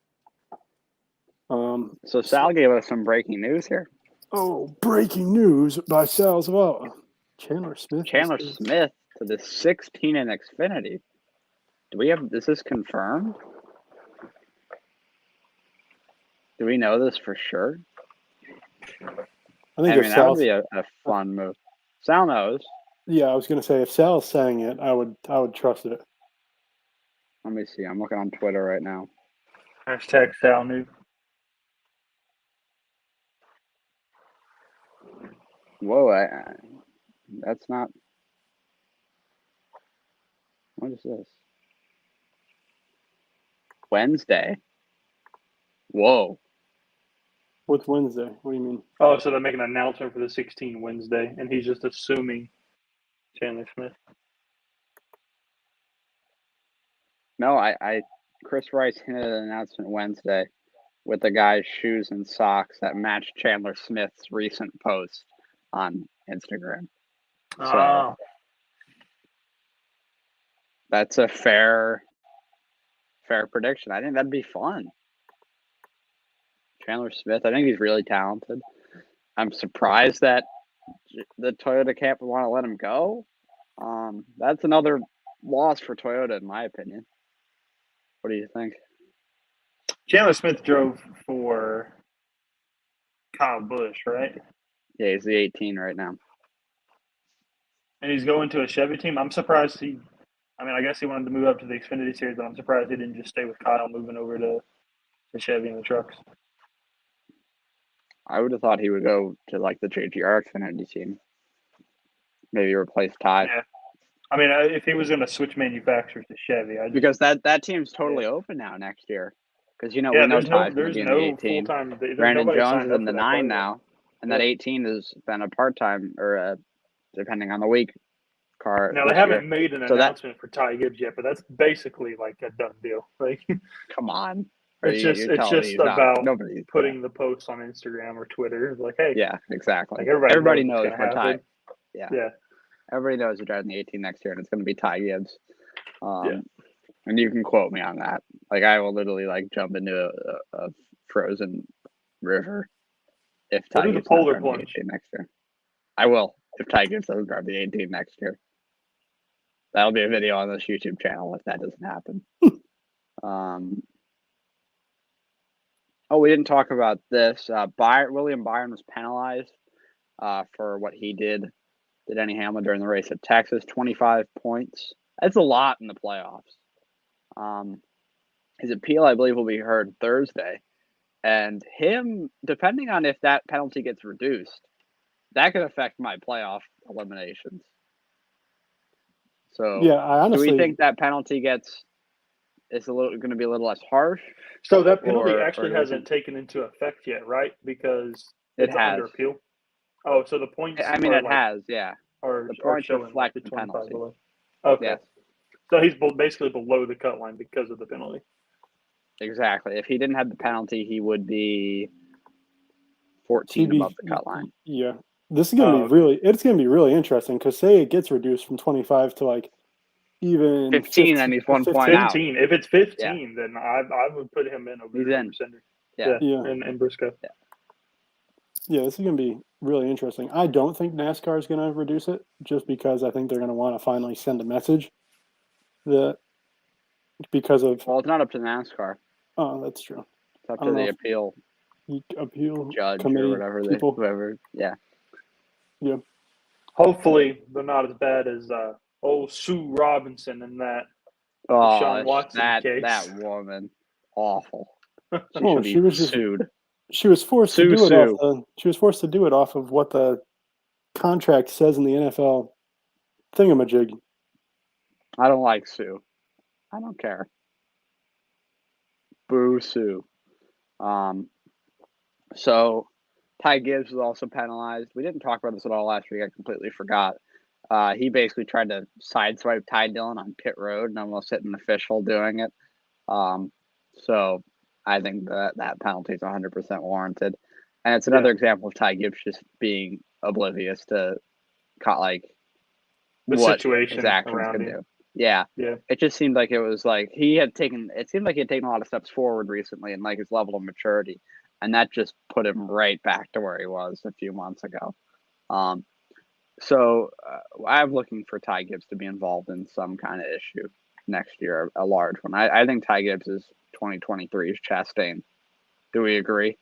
So Sal gave us some breaking news here. Oh, breaking news by Sal Zavala. Chandler Smith to the 16 in Xfinity. Is this confirmed? Do we know this for sure? I think that would be a fun move. Sal knows. Yeah, I was going to say if Sal's saying it, I would trust it. Let me see. I'm looking on Twitter right now. Hashtag Sal News. Whoa, that's not. What is this? Wednesday. Whoa. What's Wednesday? What do you mean? Oh, so they're making an announcement for the 16 Wednesday, and he's just assuming Chandler Smith. No, Chris Rice hinted at an announcement Wednesday with the guy's shoes and socks that match Chandler Smith's recent post on Instagram. So that's a fair prediction. I think that'd be fun. Chandler Smith, I think he's really talented. I'm surprised that the Toyota camp would want to let him go. That's another loss for Toyota, in my opinion. What do you think? Chandler Smith drove for Kyle Busch, right? Yeah, he's the 18 right now. And he's going to a Chevy team. I'm surprised I guess he wanted to move up to the Xfinity Series, but I'm surprised he didn't just stay with Kyle, moving over to Chevy and the trucks. I would have thought he would go to like the JGR Xfinity team. Maybe replace Ty. Yeah. I mean, if he was going to switch manufacturers to Chevy, because that team's totally open now next year. Because we know there's Ty's going to be in the 18. full-time. Brandon Jones is in the 9 now, and that 18 has been a part-time or depending on the week car. Now they haven't made an announcement for Ty Gibbs yet, but that's basically like a done deal. Like, come on, it's just about putting the posts on Instagram or Twitter. Like, hey, yeah, exactly. Like everybody knows for Ty. Yeah. Everybody knows you're driving the 18 next year, and it's going to be Ty Gibbs. And you can quote me on that. Like, I will literally like jump into a frozen river if Ty Gibbs doesn't drive the 18 next year. I will if Ty Gibbs doesn't drive the 18 next year. That'll be a video on this YouTube channel if that doesn't happen. We didn't talk about this. William Byron was penalized for what he did to Denny Hamlin during the race at Texas. 25 points. That's a lot in the playoffs. His appeal, I believe, will be heard Thursday. And him, depending on if that penalty gets reduced, that could affect my playoff eliminations. So, do we think that penalty is going to be a little less harsh? So that penalty actually hasn't taken into effect yet, right? Because it's under appeal. Oh, so the points. I mean, it has, yeah. The points reflect the penalty. Below. Okay. Yes. So he's basically below the cut line because of the penalty. Exactly. If he didn't have the penalty, he would be 14 above the cut line. Yeah. This is going to be it's going to be really interesting because say it gets reduced from 25 to like even 15 and he's 1 point out. If it's 15, then I would put him in over Center. Yeah. And Briscoe. Yeah, this is going to be really interesting. I don't think NASCAR is going to reduce it just because I think they're going to want to finally send a message that because of... Well, it's not up to NASCAR. Oh, that's true. It's up to the appeal judge committee, or whatever. Whoever, yeah. Yeah. Hopefully they're not as bad as old Sue Robinson and that Sean Watson case. That woman. Awful. She was just sued. She was forced to do it she was forced to do it off of what the contract says in the NFL thingamajig. I don't like Sue. I don't care. Boo Sue. So Ty Gibbs was also penalized. We didn't talk about this at all last week. I completely forgot. He basically tried to sideswipe Ty Dillon on pit road and almost hit an official doing it. So I think that penalty is 100% warranted. And it's another example of Ty Gibbs just being oblivious to the situation his actions around can do. Yeah. It just seemed like it was like he had taken a lot of steps forward recently in like his level of maturity. And that just put him right back to where he was a few months ago. So I'm looking for Ty Gibbs to be involved in some kind of issue next year, a large one. I think Ty Gibbs is 2023's Chastain. Do we agree?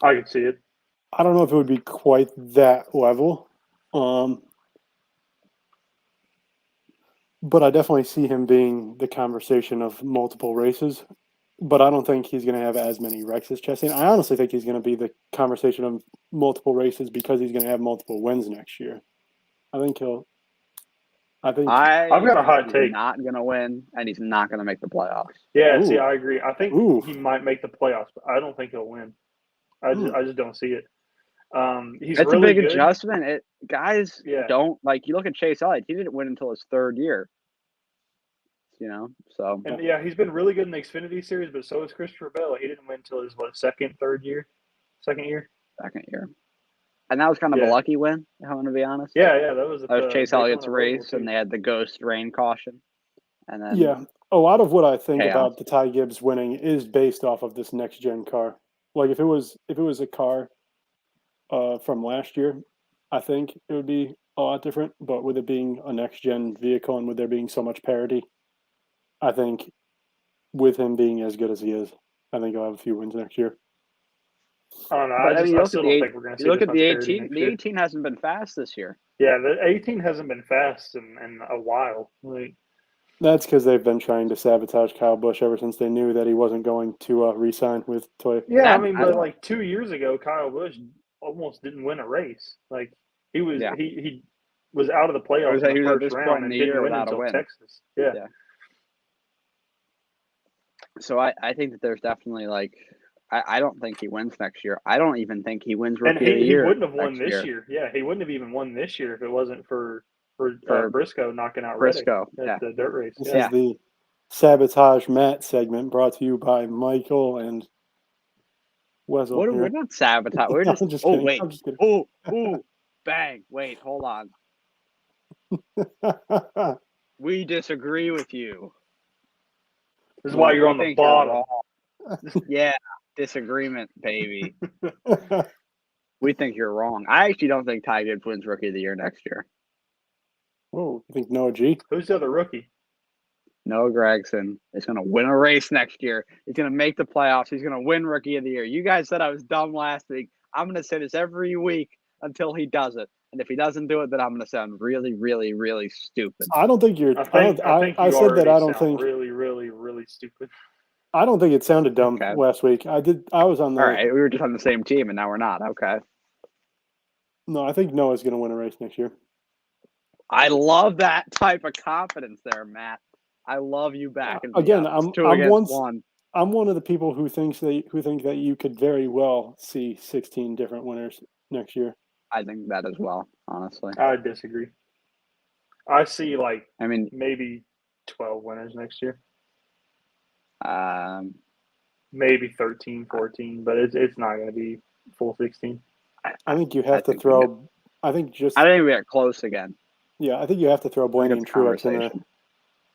I can see it. I don't know if it would be quite that level. But I definitely see him being the conversation of multiple races. But I don't think he's going to have as many wrecks as Chastain. I honestly think he's going to be the conversation of multiple races because he's going to have multiple wins next year. I've got a hot take. He's not going to win, and he's not going to make the playoffs. Yeah, see, I agree. I think he might make the playoffs, but I don't think he'll win. I just don't see it. He's it's really a big good. adjustment. Don't like. You look at Chase Elliott; he didn't win until his third year. So and he's been really good in the Xfinity Series, but so is Christopher Bell. He didn't win until his second year. Second year, and that was kind of a lucky win. If I'm going to be honest. Yeah, that was Chase Elliott's race, and they had the ghost rain caution, and then a lot of what I think about the Ty Gibbs winning is based off of this next gen car. Like if it was a car from last year, I think it would be a lot different. But with it being a next gen vehicle and with there being so much parity, I think with him being as good as he is, I think he'll have a few wins next year. I don't know. But I mean, I still don't think we're going to see you look this at the much parity 18. next The year. 18 hasn't been fast this year. Yeah, the 18 hasn't been fast in a while. Like, That's because they've been trying to sabotage Kyle Busch ever since they knew that he wasn't going to re-sign with Toyota. yeah, I mean, but like 2 years ago, Kyle Busch almost didn't win a race. Like he was he was out of the playoffs in the first round and didn't win until Texas. Yeah. So I think that there's definitely like I don't think he wins next year. I don't even think he wins Rookie of the Year. He wouldn't have won this year. Yeah, he wouldn't have even won this year if it wasn't for Briscoe knocking out Briscoe at the dirt race. This is the Sabotage Matt segment brought to you by Michael and Wessel. We're not sabotage. We're just. Just kidding. Wait. I'm just kidding. Ooh, bang! Wait, hold on. We disagree with you. This is why you're on the bottom. Yeah, disagreement, baby. We think you're wrong. I actually don't think Ty Gibbs wins Rookie of the Year next year. Oh, you think Noah G? Who's the other rookie? Noah Gragson is going to win a race next year. He's going to make the playoffs. He's going to win Rookie of the Year. You guys said I was dumb last week. I'm going to say this every week until he does it. And if he doesn't do it, then I'm going to sound really, really, really stupid. I don't think you're. I think I said that I don't think really, really, really stupid. I don't think it sounded dumb last week. I was on the. All right, we were just on the same team, and now we're not. Okay. No, I think Noah's going to win a race next year. I love that type of confidence there, Matt. I love you back. Again, I'm one of the people who think that you could very well see 16 different winners next year. I think that as well, honestly. I disagree. I see maybe 12 winners next year. Maybe 13, 14, but it's not going to be full 16. I think you have to throw. I think we got close again. Yeah, I think you have to throw Blaney and Truex in there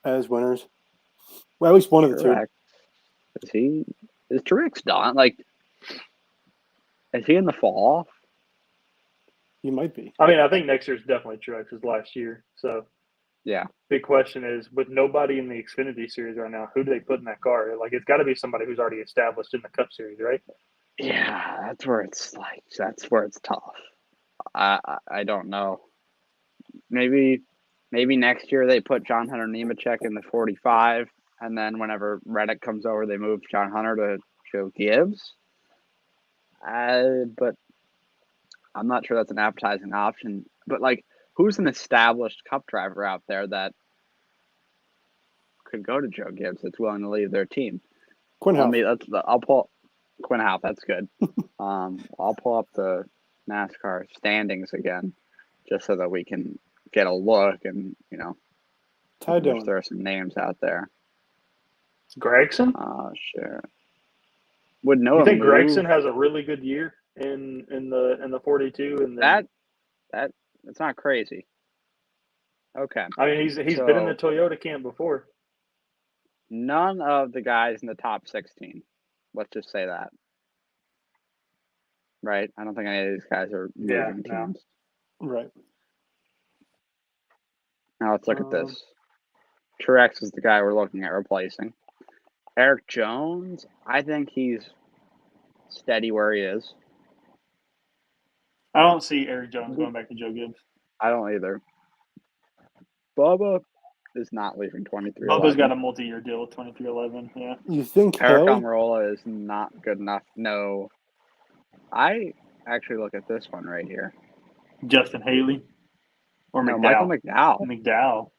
as winners. Well, at least one of the two. Is Truex done? Like, is he in the fall off? He might be. I mean, I think next year's definitely Truex's last year. So, yeah. Big question is, with nobody in the Xfinity Series right now, who do they put in that car? Like, it's got to be somebody who's already established in the Cup Series, right? Yeah, that's where it's tough. I don't know. Maybe next year they put John Hunter Nemechek in the 45, and then whenever Reddick comes over, they move John Hunter to Joe Gibbs. But I'm not sure that's an appetizing option. But like, who's an established Cup driver out there that could go to Joe Gibbs that's willing to leave their team? Quinn Houff. I'll pull Quinn Houff. That's good. I'll pull up the NASCAR standings again, just so that we can get a look and Ty Dillon. There are some names out there. Gregson? Sure. Would Noah? You think Gregson has a really good year in the 42? And that's not crazy. Okay. I mean, he's been in the Toyota camp before. None of the guys in the top 16. Let's just say that. Right? I don't think any of these guys are moving teams. Right. Now let's look at this. Truex is the guy we're looking at replacing. Eric Jones, I think he's steady where he is. I don't see Eric Jones going back to Joe Gibbs. I don't either. Bubba is not leaving 23. Bubba's got a multi-year deal with 23XI. Yeah. You think Eric Almirola is not good enough? No. I actually look at this one right here. Justin Haley or McDowell? Michael McDowell. McDowell.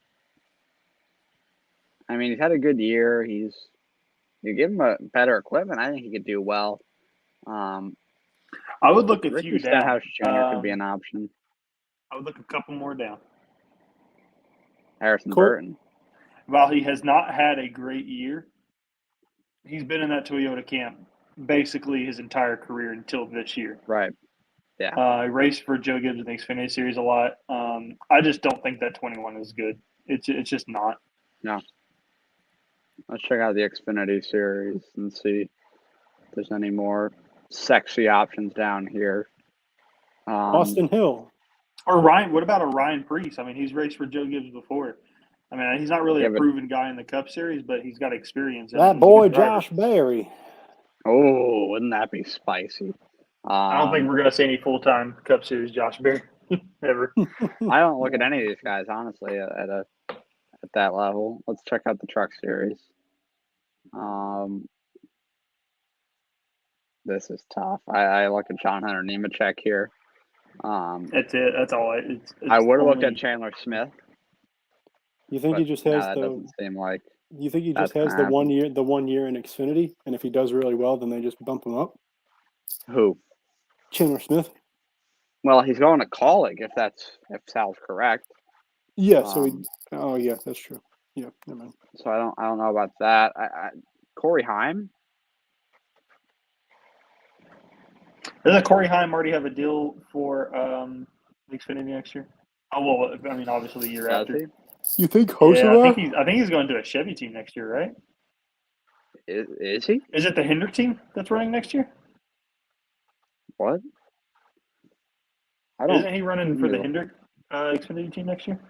I mean, he's had a good year. You give him a better equipment, I think he could do well. I would look a few down. Stenhouse Jr. could be an option. I would look a couple more down. Harrison Burton. While he has not had a great year, he's been in that Toyota camp basically his entire career until this year. Right. Yeah. He raced for Joe Gibbs in the Xfinity Series a lot. I just don't think that 21 is good. It's just not. No. Let's check out the Xfinity Series and see if there's any more sexy options down here. Austin Hill. Or Ryan. What about a Ryan Preece? I mean, he's raced for Joe Gibbs before. I mean, he's not really a proven guy in the Cup Series, but he's got experience. That boy Josh Berry. Oh, wouldn't that be spicy? I don't think we're going to see any full-time Cup Series Josh Berry ever. I don't look at any of these guys honestly at that level. Let's check out the Truck Series. This is tough. I look at John Hunter Nemechek here. That's it. That's all. It's I would have looked only- at Chandler Smith. You think he just has that doesn't seem like. You think he that's just has gonna the 1 year in Xfinity, and if he does really well, then they just bump him up? Who? Chandler Smith. Well, he's going to Colleague if Sal's correct. Yeah. Oh yeah, that's true. Yeah. Never mind. So I don't know about that. Corey Heim. Doesn't Corey Heim already have a deal for Xfinity next year? Oh well, I mean obviously the year after. He? You think Yeah, Hocevar? I think he's going to a Chevy team next year, right? Is he? Is it the Hendrick team that's running next year? What? I don't. Isn't he running for the know. Hendrick Xfinity team next year?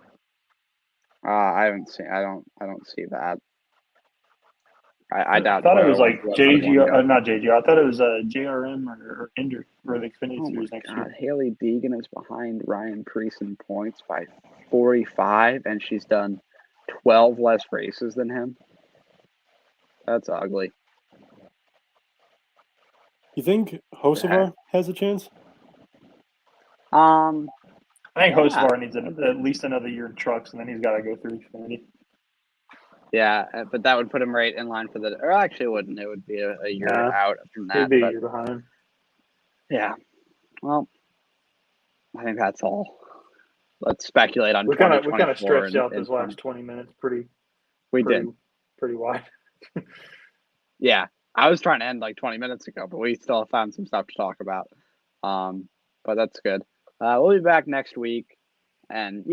I haven't seen. I don't see that. I doubt. I thought it was Doyle like was JG, not JG. I thought it was JRM or Hendrick for the Xfinity Oh Series my next God, year. Haley Deegan is behind Ryan Preece in points by 45, and she's done 12 less races than him. That's ugly. You think Hocevar has a chance? I think Yeah. Hocevar needs at least another year in trucks, and then he's got to go through Xfinity. Yeah, but that would put him right in line for the. Or actually, it wouldn't. It would be a year Yeah. out from that. He'd be a But year behind. yeah, well, I think that's all. Let's speculate on We kind of 2024 stretched out and those last 20 minutes pretty did. pretty wide. Yeah, I was trying to end like 20 minutes ago, but we still found some stuff to talk about. But that's good. We'll be back next week, and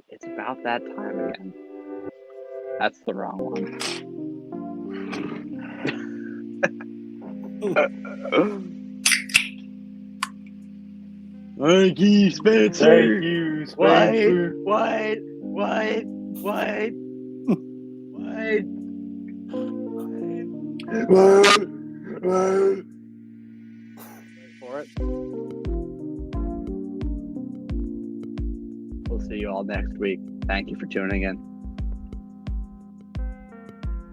it's about that time again. That's the wrong one. Thank you, Spencer. Thank you, Spencer. Wait. For it. We'll see you all next week. Thank you for tuning in.